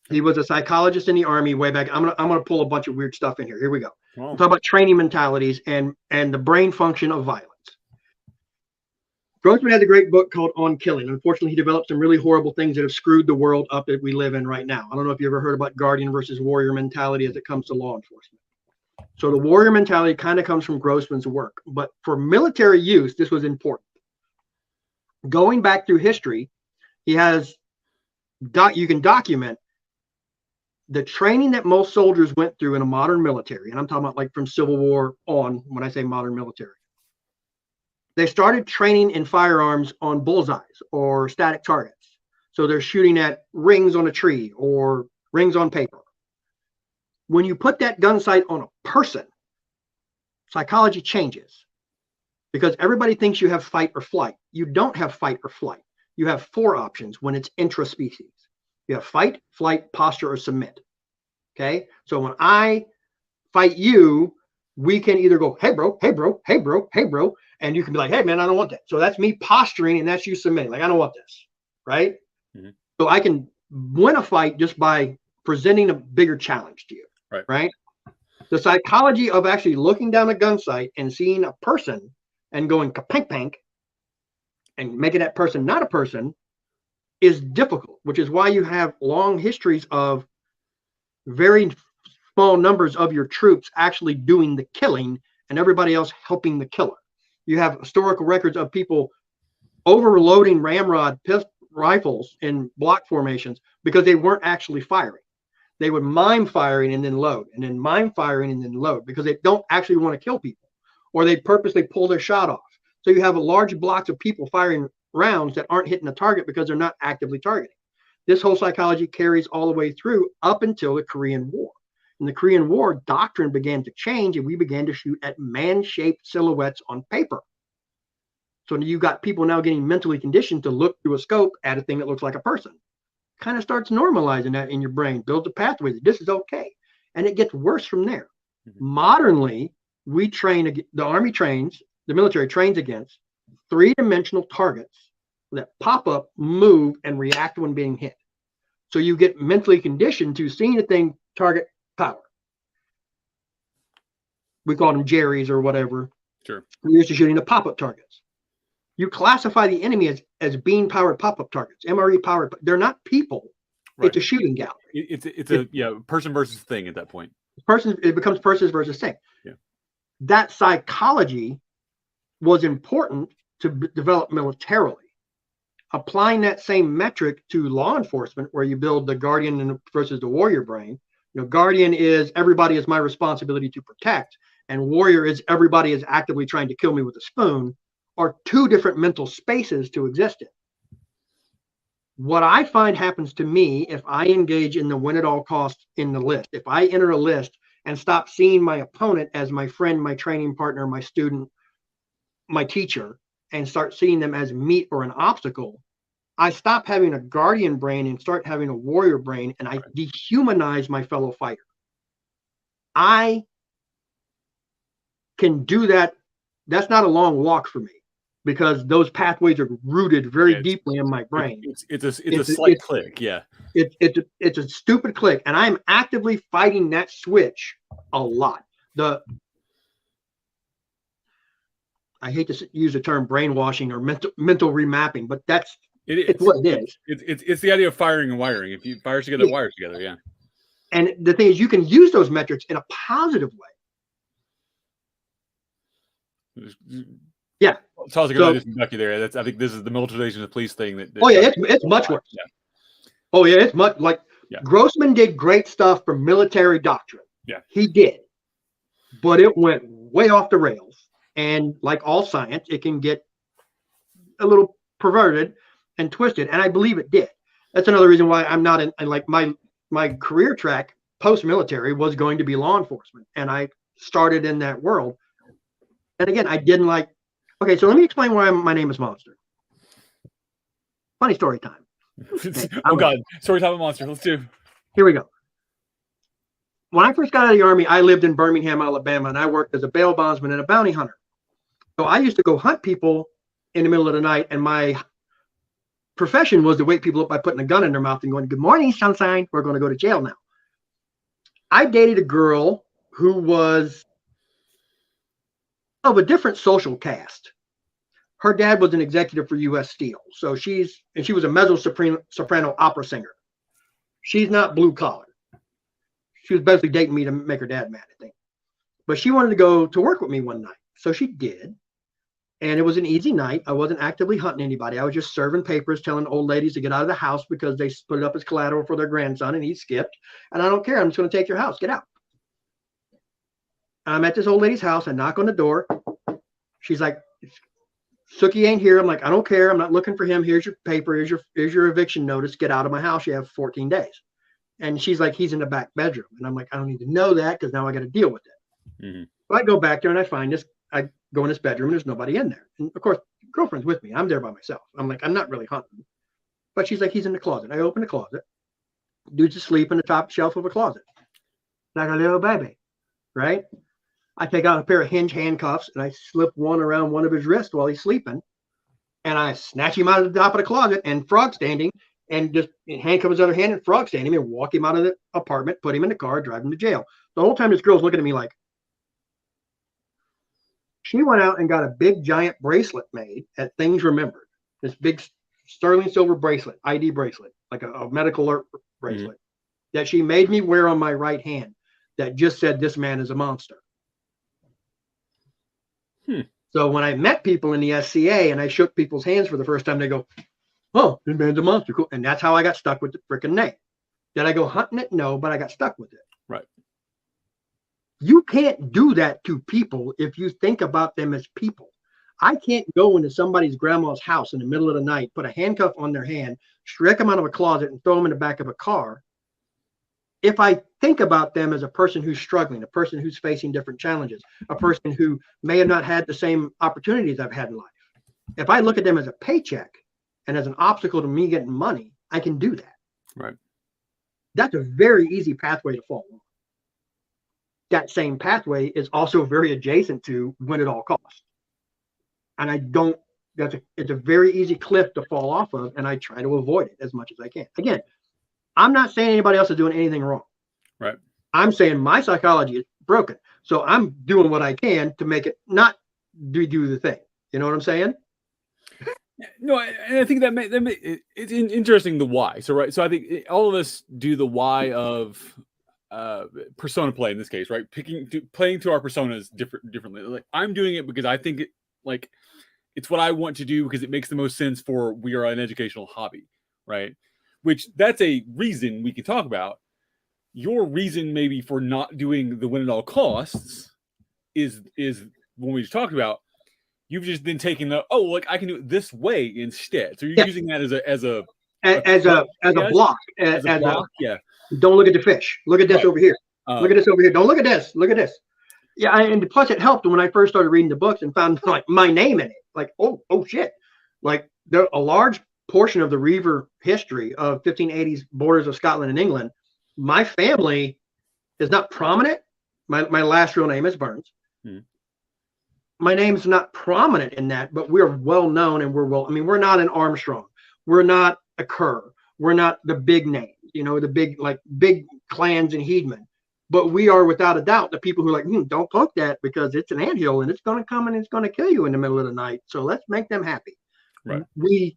He was a psychologist in the Army way back. I'm gonna pull a bunch of weird stuff in here. Here we go. We'll talk about training mentalities and the brain function of violence. Grossman has a great book called On Killing. Unfortunately, he developed some really horrible things that have screwed the world up that we live in right now. I don't know if you ever heard about guardian versus warrior mentality as it comes to law enforcement. So the warrior mentality kind of comes from Grossman's work, but for military use, this was important. Going back through history, he has you can document the training that most soldiers went through in a modern military, and I'm talking about like from Civil War on when I say modern military. They started training in firearms on bullseyes or static targets. So they're shooting at rings on a tree or rings on paper. When you put that gun sight on a person, psychology changes because everybody thinks you have fight or flight. You don't have fight or flight. You have 4 options when it's intraspecies. You have fight, flight, posture, or submit. Okay. So when I fight you, we can either go, hey bro, hey bro, hey bro, hey bro. And you can be like, hey man, I don't want that. So that's me posturing and that's you submitting. Like, I don't want this. Right. Mm-hmm. So I can win a fight just by presenting a bigger challenge to you. Right. The psychology of actually looking down a gun sight and seeing a person and going kapank pank and making that person not a person is difficult, which is why you have long histories of very small numbers of your troops actually doing the killing and everybody else helping the killer. You have historical records of people overloading ramrod rifles in block formations because they weren't actually firing. They would mime firing and then load, and then mime firing and then load because they don't actually want to kill people, or they purposely pull their shot off. So you have a large blocks of people firing rounds that aren't hitting the target because they're not actively targeting. This whole psychology carries all the way through up until the Korean War. In the Korean War, doctrine began to change and we began to shoot at man-shaped silhouettes on paper. So you got people now getting mentally conditioned to look through a scope at a thing that looks like a person. Kind of starts normalizing that in your brain, builds a pathway. This is okay. And it gets worse from there. Mm-hmm. Modernly, we train, the Army trains, the military trains against 3-dimensional targets that pop up, move, and react when being hit. So you get mentally conditioned to seeing a thing, target, power. We call them Jerry's or whatever.
Sure.
We're used to shooting the pop-up targets. You classify the enemy as being powered pop-up targets, MRE powered. They're not people. Right. It's a shooting gallery.
It's a person versus thing at that point.
It becomes persons versus thing.
Yeah.
That psychology was important to develop militarily. Applying that same metric to law enforcement, where you build the guardian versus the warrior brain. Guardian is everybody is my responsibility to protect, and warrior is everybody is actively trying to kill me with a spoon, are 2 different mental spaces to exist in. What I find happens to me if I engage in the win at all costs in the list, if I enter a list and stop seeing my opponent as my friend, my training partner, my student, my teacher, and start seeing them as meat or an obstacle, I stop having a guardian brain and start having a warrior brain, and I dehumanize my fellow fighter. I can do that. That's not a long walk for me because those pathways are rooted very deeply in my brain.
It's a slight click. Yeah.
It's a stupid click. And I'm actively fighting that switch a lot. I hate to use the term brainwashing or mental remapping, but it's what it is.
It's the idea of firing and wiring. If you fire together, wires together. Yeah.
And the thing is, you can use those metrics in a positive way. Yeah.
So I was going to just there. I think this is the militarization of the police thing.
It's much worse. Yeah. Oh yeah, it's much like Grossman did great stuff for military doctrine.
Yeah,
he did, but it went way off the rails. And like all science, it can get a little perverted and twisted. And I believe it did. That's another reason why I'm not in like my career track post-military was going to be law enforcement. And I started in that world. And again, I didn't like, okay, so let me explain why my name is Monster. Funny story time.
Oh God, story time with Monster. Let's do.
Here we go. When I first got out of the Army, I lived in Birmingham, Alabama, and I worked as a bail bondsman and a bounty hunter. So I used to go hunt people in the middle of the night, and my profession was to wake people up by putting a gun in their mouth and going, "Good morning, sunshine. We're going to go to jail now." I dated a girl who was of a different social caste. Her dad was an executive for U.S. Steel, so she was a mezzo-soprano opera singer. She's not blue collar. She was basically dating me to make her dad mad, I think. But she wanted to go to work with me one night, so she did. And it was an easy night. I wasn't actively hunting anybody. I was just serving papers, telling old ladies to get out of the house because they put it up as collateral for their grandson, and he skipped. And I don't care. I'm just going to take your house. Get out. I'm at this old lady's house. I knock on the door. She's like, "Sookie ain't here." I'm like, "I don't care. I'm not looking for him. Here's your paper. Here's your eviction notice. Get out of my house. You have 14 days. And she's like, "He's in the back bedroom." And I'm like, "I don't need to know that because now I got to deal with it." Mm-hmm. So I go back there and I find this. I go in this bedroom and there's nobody in there. And of course, girlfriend's with me. I'm there by myself. I'm like, I'm not really hunting. But she's like, "He's in the closet." I open the closet. Dude's asleep in the top shelf of a closet. Like a little baby, right? I take out a pair of hinge handcuffs and I slip one around one of his wrists while he's sleeping. And I snatch him out of the top of the closet and frog standing and just handcuff his other hand and frog stand him and walk him out of the apartment, put him in the car, drive him to jail. The whole time this girl's looking at me like, she went out and got a big giant bracelet made at Things Remembered. This big sterling silver bracelet, ID bracelet, like a medical alert bracelet that she made me wear on my right hand that just said, "This man is a monster." So when I met people in the SCA and I shook people's hands for the first time, they go, "Oh, this man's a monster." Cool. And that's how I got stuck with the freaking name. Did I go hunting it? No, but I got stuck with it.
Right.
You can't do that to people if you think about them as people. I can't go into somebody's grandma's house in the middle of the night, put a handcuff on their hand, shrek them out of a closet and throw them in the back of a car. If I think about them as a person who's struggling, a person who's facing different challenges, a person who may have not had the same opportunities I've had in life. If I look at them as a paycheck and as an obstacle to me getting money, I can do that.
Right. That's
a very easy pathway to fall on. That same pathway is also very adjacent to win at all costs. And it's a very easy cliff to fall off of, and I try to avoid it as much as I can. Again, I'm not saying anybody else is doing anything wrong.
Right.
I'm saying my psychology is broken. So I'm doing what I can to make it not do the thing. You know what I'm saying?
No, and I think it's interesting the why. So right. So I think all of us do the why of persona play in this case, right? Playing to our personas differently. Like I'm doing it because I think it's what I want to do because it makes the most sense for we are an educational hobby, right? Which that's a reason we can talk about. Your reason maybe for not doing the win at all costs is when we just talked about. You've just been taking I can do it this way instead. So you're using that as a
as a block.
As a block, yeah.
Don't look at the fish. Look at this over here. Look at this over here. Don't look at this. Look at this. Yeah, and plus it helped when I first started reading the books and found like my name in it. Like, oh shit. Like a large portion of the Reaver history of 1580s borders of Scotland and England, my family is not prominent. My last real name is Burns. My name's not prominent in that, but we're well known and we're not an Armstrong. We're not a Kerr. We're not the big names, the big clans and heedmen. But we are without a doubt the people who are like, don't poke that because it's an anthill and it's going to come and it's going to kill you in the middle of the night. So let's make them happy.
Right.
We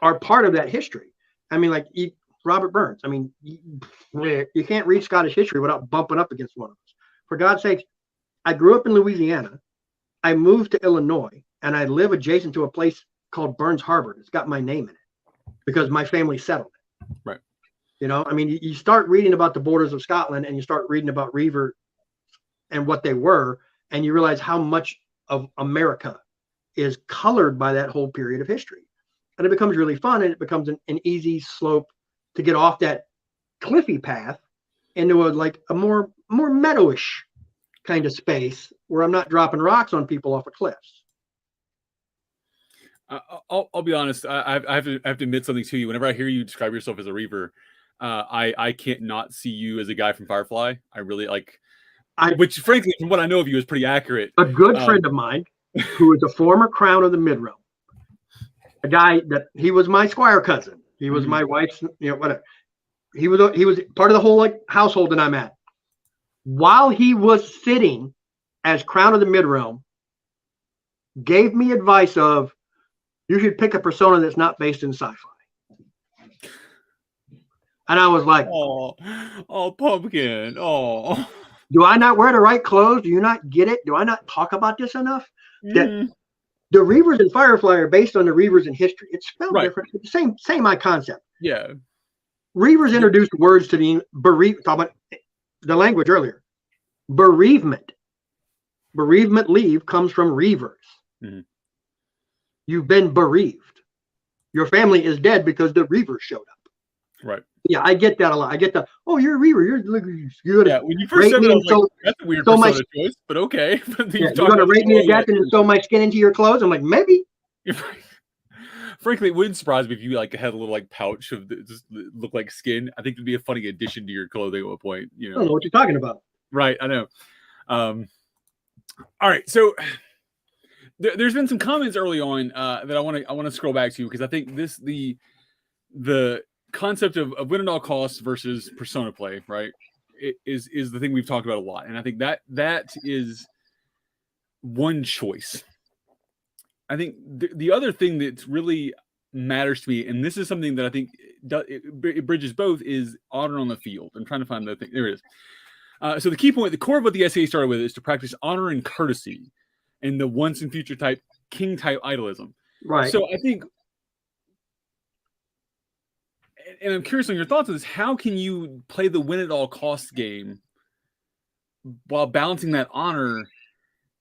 are part of that history. I mean, like Robert Burns. I mean, you can't read Scottish history without bumping up against one of us. For God's sakes, I grew up in Louisiana. I moved to Illinois and I live adjacent to a place called Burns Harbor. It's got my name in it because my family settled it.
Right.
I mean, you start reading about the borders of Scotland and you start reading about Reaver and what they were, and you realize how much of America is colored by that whole period of history. And it becomes really fun, and it becomes an easy slope to get off that cliffy path into a more meadowish kind of space where I'm not dropping rocks on people off of cliffs.
I'll be honest. I have to admit something to you. Whenever I hear you describe yourself as a Reaver, I can't not see you as a guy from Firefly. I really which frankly, from what I know of you, is pretty accurate.
A good friend of mine, who is a former Crown of the Mid-Realm, a guy that he was my squire cousin. He was my wife's, whatever. He was part of the whole household that I'm at. While he was sitting as Crown of the Mid-Realm, gave me advice of, you should pick a persona that's not based in sci-fi. And I was like,
oh, Pumpkin. Oh,
do I not wear the right clothes? Do you not get it? Do I not talk about this enough? That the Reavers in Firefly are based on the Reavers in history. It's spelled different, but the same concept.
Yeah.
Reavers introduced words to the talk about the language earlier. Bereavement. Bereavement leave comes from Reavers. You've been bereaved. Your family is dead because the Reavers showed up.
Right.
Yeah, I get that a lot. I get the, oh, you're a Reaver. You're good.
Yeah, when you first said that, I was like, that's a weird persona choice, but okay.
You're going to rape me to death and sew my skin into your clothes? I'm like, maybe.
Frankly, it wouldn't surprise me if you had a little pouch of just look like skin. I think it'd be a funny addition to your clothing at a point.
I don't know what you're talking about.
Right, I know. All right, so there's been some comments early on that I want to scroll back to, because I think the concept of win at all costs versus persona play, right, is the thing we've talked about a lot, and I think that is one choice. I think the other thing that really matters to me, and this is something that I think it bridges both, is honor on the field. I'm trying to find the thing. There it is. So the key point, the core of what the essay started with, is to practice honor and courtesy and the once and future type king type idolism.
Right.
So I think, and I'm curious on your thoughts on this, how can you play the win at all costs game while balancing that honor?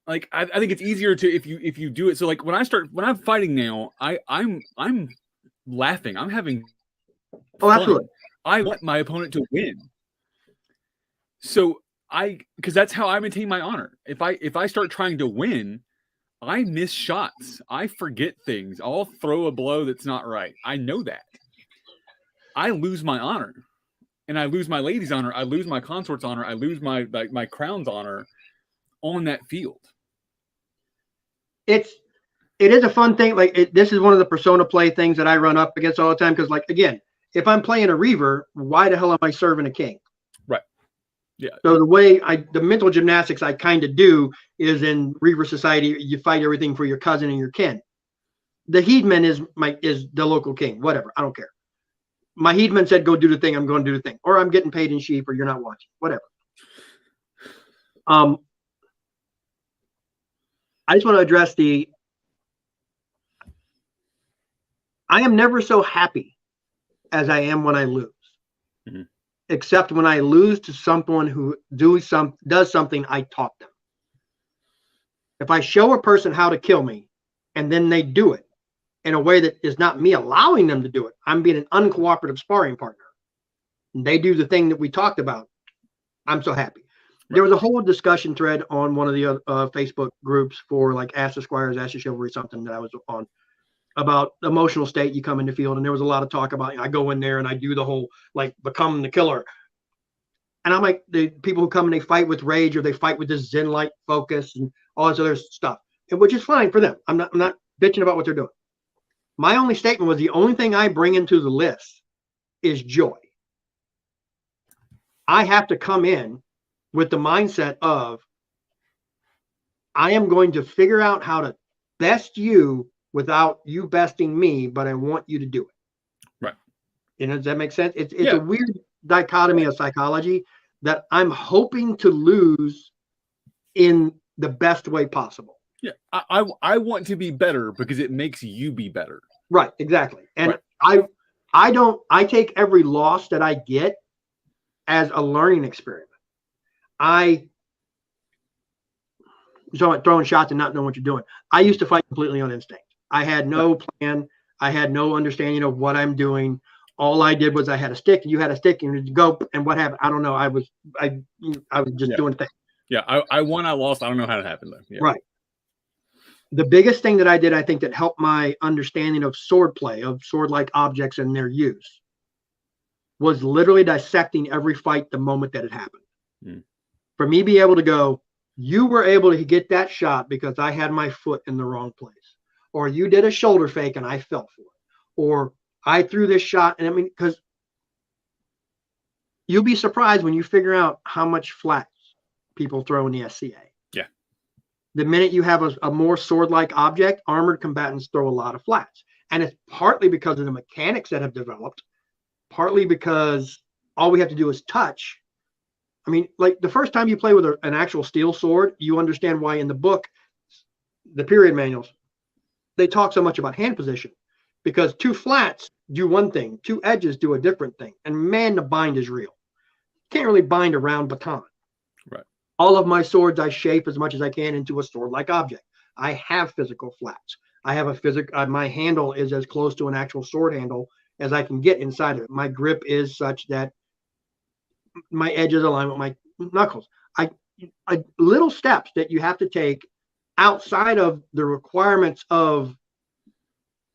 I think it's easier to if you do it. So when I'm fighting now, I'm laughing. I'm having fun.
Absolutely.
I want my opponent to win. So because that's how I maintain my honor. If I start trying to win, I miss shots. I forget things. I'll throw a blow that's not right. I know that. I lose my honor, and I lose my lady's honor. I lose my consort's honor. I lose my crown's honor on that field.
It is a fun thing. This is one of the persona play things that I run up against all the time. Because again, if I'm playing a Reaver, why the hell am I serving a king?
Right. Yeah.
So the mental gymnastics I kind of do is in Reaver society, you fight everything for your cousin and your kin. The heedman is the local king. Whatever. I don't care. My heedman said, go do the thing. I'm going to do the thing. Or I'm getting paid in sheep, or you're not watching. Whatever. I just want to address I am never so happy as I am when I lose. Except when I lose to someone who does something I taught them. If I show a person how to kill me and then they do it, in a way that is not me allowing them to do it. I'm being an uncooperative sparring partner. And they do the thing that we talked about. I'm so happy. There was a whole discussion thread on one of the Facebook groups for like Ask the Squires, Ask the Chivalry, something that I was on, about emotional state. You come in the field, and there was a lot of talk about, I go in there and I do the whole like become the killer. And I'm like, the people who come and they fight with rage, or they fight with this Zen-like focus and all this other stuff, and which is fine for them. I'm not bitching about what they're doing. My only statement was the only thing I bring into the list is joy. I have to come in with the mindset of, I am going to figure out how to best you without you besting me, but I want you to do it.
Right.
Does that make sense? It's a weird dichotomy of psychology that I'm hoping to lose in the best way possible.
Yeah. I want to be better because it makes you be better.
Right. Exactly. And I take every loss that I get as a learning experiment. Throwing shots and not knowing what you're doing. I used to fight completely on instinct. I had no plan. I had no understanding of what I'm doing. All I did was I had a stick, and you had a stick, and you go, and what happened? I don't know. I was just doing things.
Yeah, I won, I lost. I don't know how it happened though. Yeah.
Right. The biggest thing that I did, I think, that helped my understanding of sword play, of sword-like objects and their use, was literally dissecting every fight the moment that it happened. For me, be able to go, you were able to get that shot because I had my foot in the wrong place, or you did a shoulder fake and I fell for it, or I threw this shot. And I mean, because you'll be surprised when you figure out how much flats people throw in the SCA.
Yeah.
The minute you have a more sword-like object, armored combatants throw a lot of flats. And it's partly because of the mechanics that have developed, partly because all we have to do is touch. I mean, like the first time you play with an actual steel sword, you understand why in the book, the period manuals, they talk so much about hand position, because two flats do one thing, two edges do a different thing. And man, the bind is real. Can't really bind a round baton.
Right.
All of my swords, I shape as much as I can into a sword-like object. I have physical flats. I have my handle is as close to an actual sword handle as I can get inside of it. My grip is such that my edges align with my knuckles. Little steps that you have to take outside of the requirements of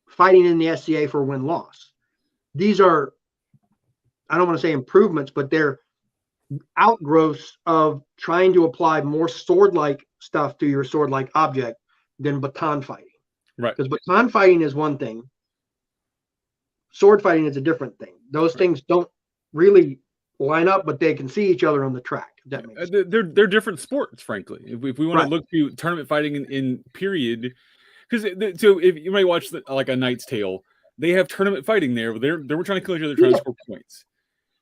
fighting in the SCA for win-loss. These are, I don't want to say improvements, but they're outgrowths of trying to apply more sword-like stuff to your sword-like object than baton fighting.
Right.
Because baton fighting is one thing. Sword fighting is a different thing. Those things don't really line up, but they can see each other on the track. If that makes sense.
They're different sports, frankly. If we want to look to tournament fighting in period, because so if you might watch like a Knight's Tale, they have tournament fighting there. They were trying to kill each other, trying to score points.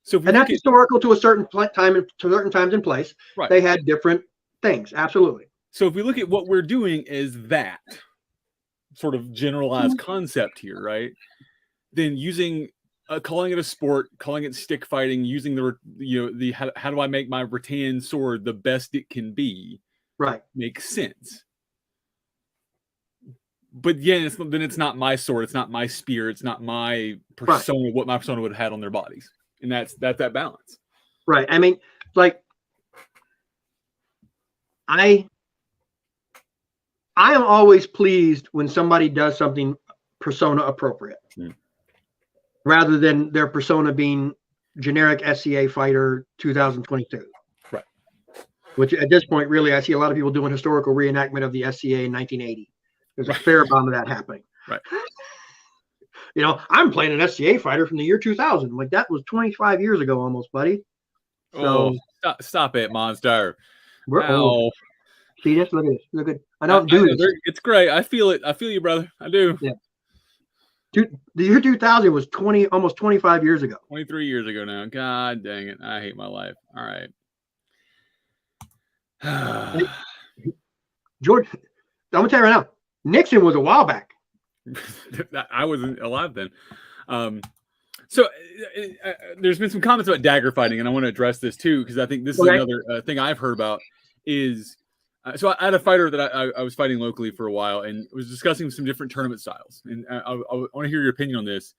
So
and that's historical to a certain time, to certain times and place.
Right.
They had different things. Absolutely.
So if we look at what we're doing as that sort of generalized concept here, right? Then using calling it a sport, calling it stick fighting, using the how do I make my rattan sword the best it can be?
Right.
Makes sense. But yeah, then it's not my sword, it's not my spear, it's not my persona, what my persona would have had on their bodies. And that's that balance.
Right. I mean, like I am always pleased when somebody does something persona appropriate. Rather than their persona being generic SCA fighter 2022.
Right.
Which at this point, really, I see a lot of people doing historical reenactment of the SCA in 1980. There's a fair amount of that happening.
Right.
You know, I'm playing an SCA fighter from the year 2000. Like, that was 25 years ago almost, buddy. So,
stop it, monster.
We're old. See this? Look at this. Look at, I don't do this.
It's great. I feel it. I feel you, brother. I do.
Yeah. The year 2000 was almost 25 years ago.
23 years ago now. God dang it. I hate my life. All right.
George, I'm going to tell you right now, Nixon was a while back.
I wasn't alive then. So there's been some comments about dagger fighting, and I want to address this too, because I think this is another thing I've heard about is So I had a fighter that I was fighting locally for a while, and was discussing some different tournament styles. And I want to hear your opinion on this.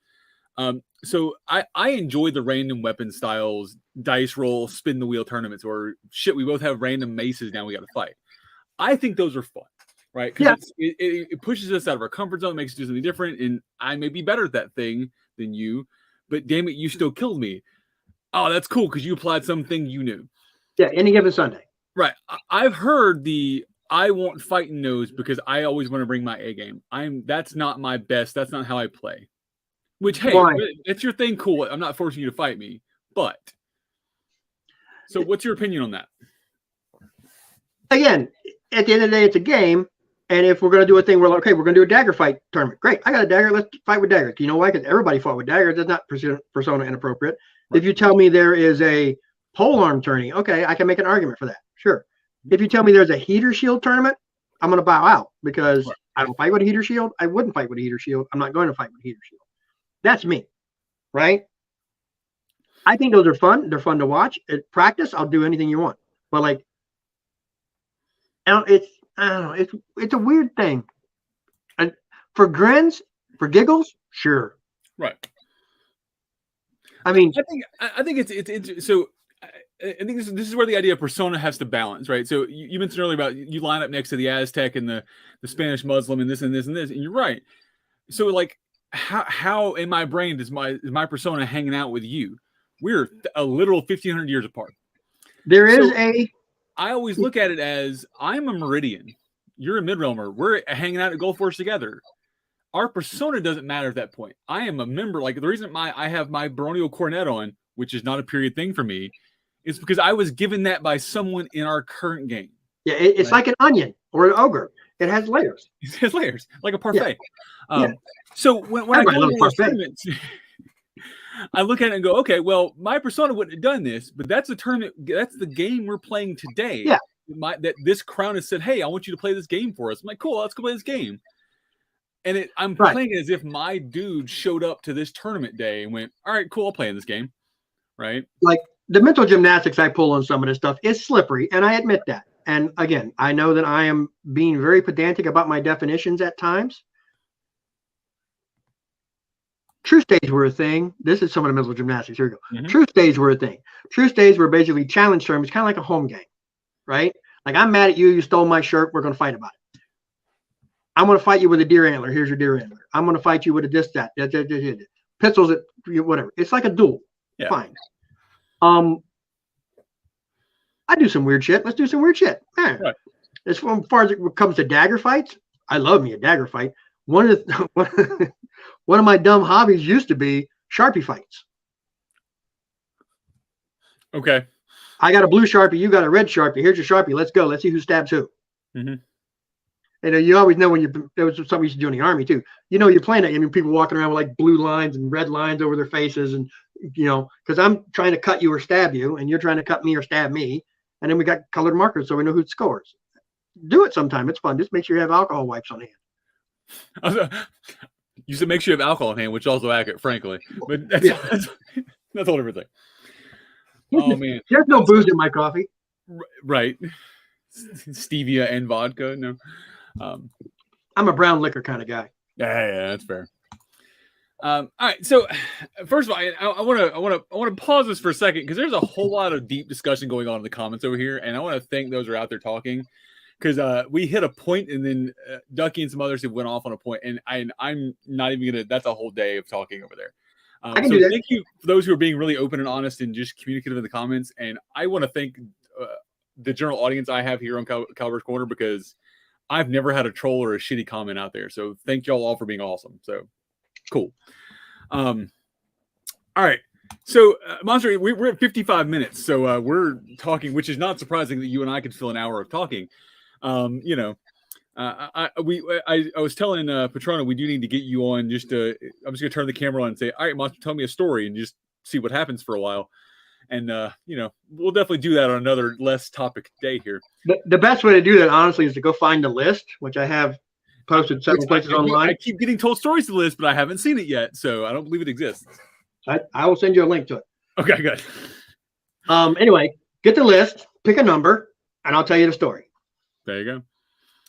So I enjoy the random weapon styles, dice roll, spin the wheel tournaments, or shit, we both have random maces now we got to fight. I think those are fun, right? Because it pushes us out of our comfort zone, makes us do something different, and I may be better at that thing than you, but damn it, you still killed me. Oh, that's cool because you applied something you knew.
Yeah, any given Sunday.
Right. I've heard I won't fight in those because I always want to bring my A game. That's not my best. That's not how I play. Which, hey, it's your thing. Cool. I'm not forcing you to fight me. But so what's your opinion on that?
Again, at the end of the day, it's a game. And if we're going to do a thing, we're like, okay, we're going to do a dagger fight tournament. Great. I got a dagger. Let's fight with daggers. You know why? Because everybody fought with daggers. That's not persona inappropriate. Right. If you tell me there is a polearm tourney, okay, I can make an argument for that. Sure. If you tell me there's a heater shield tournament, I'm going to bow out because I don't fight with a heater shield. I wouldn't fight with a heater shield. I'm not going to fight with a heater shield. That's me, right? I think those are fun. They're fun to watch. At practice, I'll do anything you want. But like, it's I don't know. It's a weird thing. And for grins, for giggles, sure.
Right.
I mean,
I think it's so. I think this is where the idea of persona has to balance, right? So you mentioned earlier about you line up next to the Aztec and the Spanish Muslim and this and this and this, and you're right. So like, how in my brain is my persona hanging out with you? We're a literal 1,500 years apart. I always look at it as I'm a Meridian, you're a Mid-Realmer. We're hanging out at Gold Force together. Our persona doesn't matter at that point. I am a member. Like the reason I have my baronial coronet on, which is not a period thing for me, is because I was given that by someone in our current game.
Yeah, it's like an onion or an ogre. It has layers.
It has layers, like a parfait. Yeah. So when I go to those tournaments, I look at it and go, okay, well, my persona wouldn't have done this, but that's the tournament. That's the game we're playing today.
Yeah.
That this crown has said, hey, I want you to play this game for us. I'm like, cool, let's go play this game. And I'm playing it as if my dude showed up to this tournament day and went, all right, cool, I'll play in this game. Right?
Like the mental gymnastics I pull on some of this stuff is slippery, and I admit that. And again, I know that I am being very pedantic about my definitions at times. True stays were a thing. This is some of the mental gymnastics. Here we go. Mm-hmm. True stays were a thing. True stays were basically challenge terms, kind of like a home game, right? Like, I'm mad at you. You stole my shirt. We're going to fight about it. I'm going to fight you with a deer antler. Here's your deer antler. I'm going to fight you with a this, that. Pistols, whatever. It's like a duel. Yeah. Fine. I do some weird shit. Let's do some weird shit. Right. As far as it comes to dagger fights, I love me a dagger fight. One of my dumb hobbies used to be Sharpie fights.
Okay.
I got a blue Sharpie. You got a red Sharpie. Here's your Sharpie. Let's go. Let's see who stabs who. Mm-hmm. And you always know there was something you used to do in the Army too. You know, you're playing it. I mean, people walking around with like blue lines and red lines over their faces, and because I'm trying to cut you or stab you, and you're trying to cut me or stab me, and then we got colored markers so we know who scores. Do it sometime. It's fun. Just make sure you have alcohol wipes on hand.
You said make sure you have alcohol in hand, which is also accurate, frankly. But that's a whole different thing. Oh man,
there's no booze in my coffee.
Right, stevia and vodka. No.
I'm a brown liquor kind of guy.
Yeah, that's fair. All right, so first of all, I want to pause this for a second because there's a whole lot of deep discussion going on in the comments over here, and I want to thank those who are out there talking because we hit a point, and then Ducky and some others have went off on a point, and I'm not even gonna. That's a whole day of talking over there. So thank you for those who are being really open and honest and just communicative in the comments, and I want to thank the general audience I have here on Kal-bardr's Corner because I've never had a troll or a shitty comment out there. So thank y'all all for being awesome. So cool. All right. So Monster, we're at 55 minutes. So we're talking, which is not surprising that you and I could fill an hour of talking. I was telling Patrona, we do need to get you on I'm just going to turn the camera on and say, all right, Monster, tell me a story and just see what happens for a while. And, we'll definitely do that on another less topic day here.
The best way to do that, honestly, is to go find the list, which I have posted several places online.
I keep getting told stories to the list, but I haven't seen it yet, so I don't believe it exists.
I will send you a link to it.
Okay, good.
Anyway, get the list, pick a number, and I'll tell you the story.
There you go.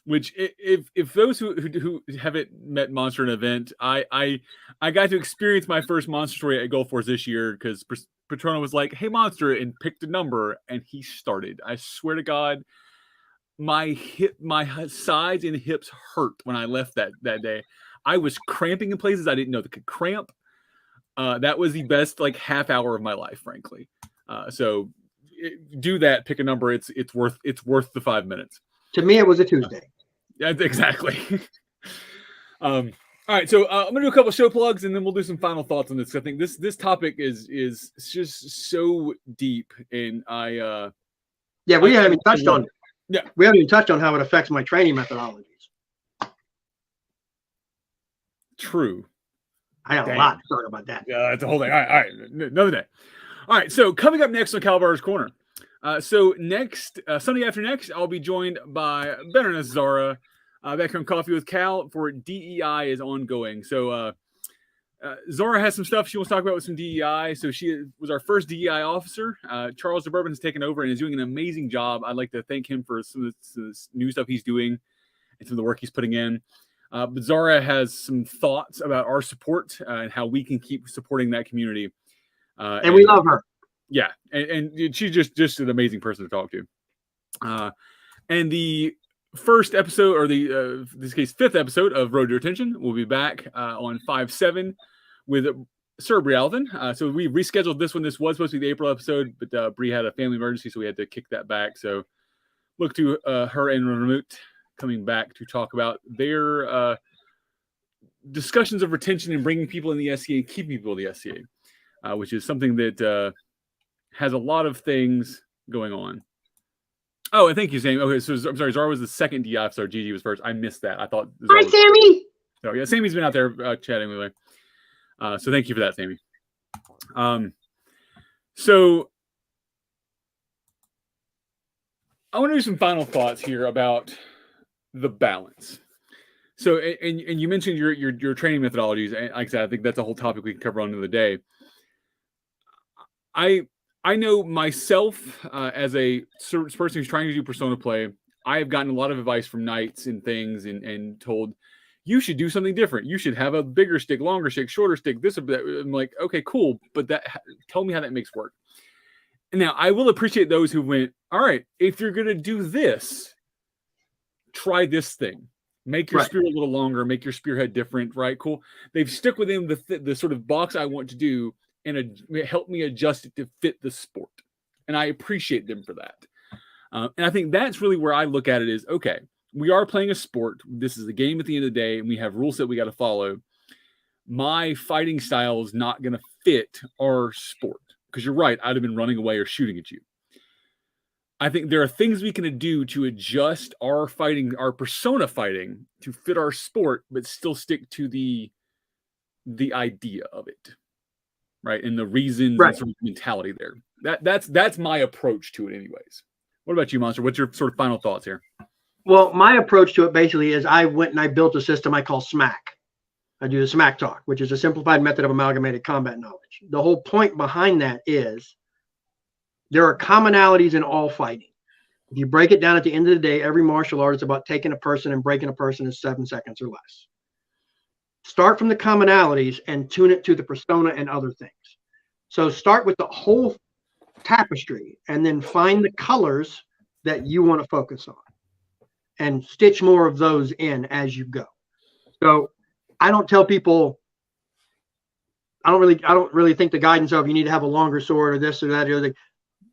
Which, if those who haven't met Monster in an event, I got to experience my first Monster story at Gulf Wars this year because Patrona was like, "Hey, Monster," and picked a number, and he started. I swear to God, my sides and hips hurt when I left that day. I was cramping in places I didn't know that could cramp. That was the best like half hour of my life, frankly. So do that. Pick a number. It's worth the 5 minutes.
To me, it was a Tuesday.
Yeah, exactly. All right, so I'm gonna do a couple show plugs, and then we'll do some final thoughts on this. I think this topic is just so deep, and we
haven't even touched on. Yeah, we haven't even touched on how it affects my training methodologies.
True.
I got a lot to talk about that.
Yeah, that's a whole thing. All right, another day. All right, so coming up next on Kal-bardr's Corner. So next Sunday after next, I'll be joined by better Zara back on Coffee with Cal for DEI is ongoing. So Zara has some stuff she wants to talk about with some DEI. So she was our first DEI officer. Charles DeBourbon has taken over and is doing an amazing job. I'd like to thank him for some of the new stuff he's doing and some of the work he's putting in. But Zara has some thoughts about our support and how we can keep supporting that community.
And we love her.
Yeah, and she's just an amazing person to talk to. And the first episode, or the in this case, 5th episode of Road to Retention, will be back on 5/7 with Sir Brie Alvin. So we rescheduled this one. This was supposed to be the April episode, but Brie had a family emergency, so we had to kick that back. So look to her and Ramut coming back to talk about their discussions of retention and bringing people in the SCA and keeping people in the SCA, which is something that has a lot of things going on. Oh, and thank you, Sammy. Okay, so I'm sorry, Zara was the second DI officer. Gigi was first. I missed that. I thought.
Hi, Sammy.
So yeah, Sammy's been out there chatting with me. So thank you for that, Sammy. So I want to do some final thoughts here about the balance. So, and you mentioned your training methodologies. And like I said, I think that's a whole topic we can cover on another day. I know myself as a person who's trying to do persona play, I have gotten a lot of advice from knights and things and told, you should do something different. You should have a bigger stick, longer stick, shorter stick, this or that. I'm like, okay, cool. But tell me how that makes work. And now I will appreciate those who went, all right, if you're going to do this, try this thing. Make your spear a little longer, make your spearhead different, right? Cool. They've stuck within the sort of box I want to do and help me adjust it to fit the sport. And I appreciate them for that. And I think that's really where I look at it is, okay, we are playing a sport. This is a game at the end of the day, and we have rules that we got to follow. My fighting style is not going to fit our sport. Because you're right, I'd have been running away or shooting at you. I think there are things we can do to adjust our fighting, our persona fighting, to fit our sport, but still stick to the idea of it. Right, and the reasons and sort of mentality there. That's my approach to it, anyways. What about you, Monster? What's your sort of final thoughts here?
Well, my approach to it basically is I went and I built a system I call SMAC. I do the SMAC talk, which is a simplified method of amalgamated combat knowledge. The whole point behind that is there are commonalities in all fighting. If you break it down at the end of the day, every martial art is about taking a person and breaking a person in 7 seconds or less. Start from the commonalities and tune it to the persona and other things. So start with the whole tapestry and then find the colors that you want to focus on and stitch more of those in as you go. So I don't tell people, I don't really think the guidance of you need to have a longer sword or this or that or the other thing.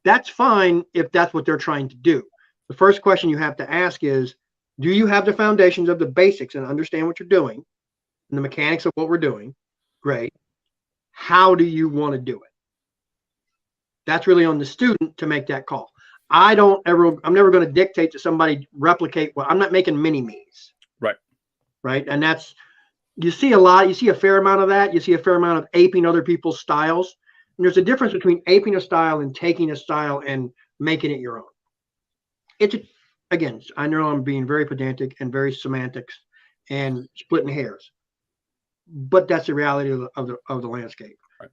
That's fine if that's what they're trying to do. The first question you have to ask is, do you have the foundations of the basics and understand what you're doing and the mechanics of what we're doing? Great. How do you want to do it? That's really on the student to make that call. I'm never going to dictate to somebody replicate what I'm not making mini-me's.
Right.
Right. And that's, you see a fair amount of that. You see a fair amount of aping other people's styles. And there's a difference between aping a style and taking a style and making it your own. Again, I know I'm being very pedantic and very semantics and splitting hairs, but that's the reality of the landscape. Right.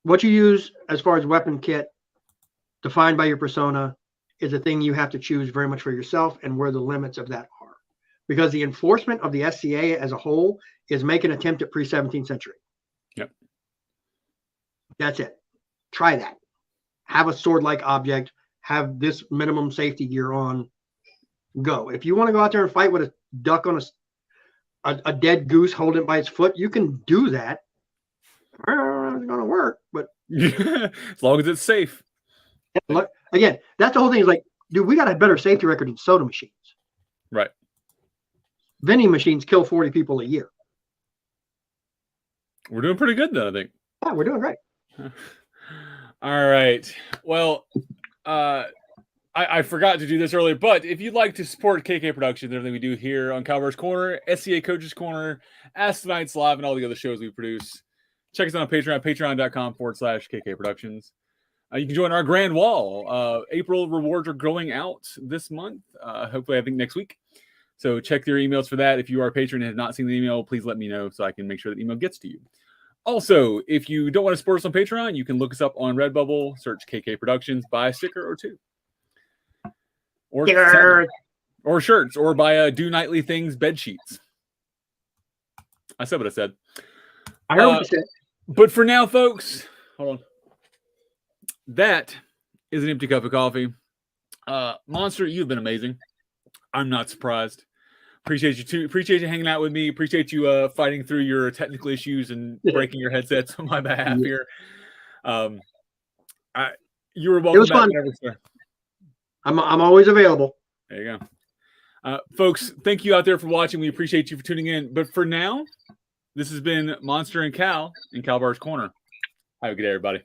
What you use as far as weapon kit, defined by your persona, is a thing you have to choose very much for yourself and where the limits of that are. Because the enforcement of the SCA as a whole is make an attempt at pre-17th century.
Yep.
That's it. Try that. Have a sword-like object. Have this minimum safety gear on. Go. If you want to go out there and fight with a duck on a dead goose holding it by its foot, you can do that. It's going to work, but
as long as it's safe.
Again, that's the whole thing. Is like, dude, we got a better safety record than soda machines.
Right.
Vending machines kill 40 people a year.
We're doing pretty good then, I think.
Yeah, we're doing great.
All right. Well, I forgot to do this earlier, but if you'd like to support KK Productions, everything we do here on Kal-bardr's Corner, SCA Coach's Corner, Ask the Knights Live, and all the other shows we produce, check us out on Patreon, patreon.com/KK Productions. You can join our grand wall. April rewards are going out this month. Hopefully, I think next week. So check your emails for that. If you are a patron and have not seen the email, please let me know so I can make sure that email gets to you. Also, if you don't want to support us on Patreon, you can look us up on Redbubble, search KK Productions, buy a sticker or two. Or shirts, or buy Do Nightly Things bed sheets. I said what I said.
I heard what you said.
But for now, folks, hold on. That is an empty cup of coffee. Monster, you've been amazing. I'm not surprised. Appreciate you too. Appreciate you hanging out with me. Appreciate you fighting through your technical issues and breaking your headsets on my behalf here. You were welcome.
It was fun. I'm always available.
There you go. Folks, thank you out there for watching. We appreciate you for tuning in. But for now, this has been Monster and Cal in Kal-bardr's Corner. Have a good day, everybody.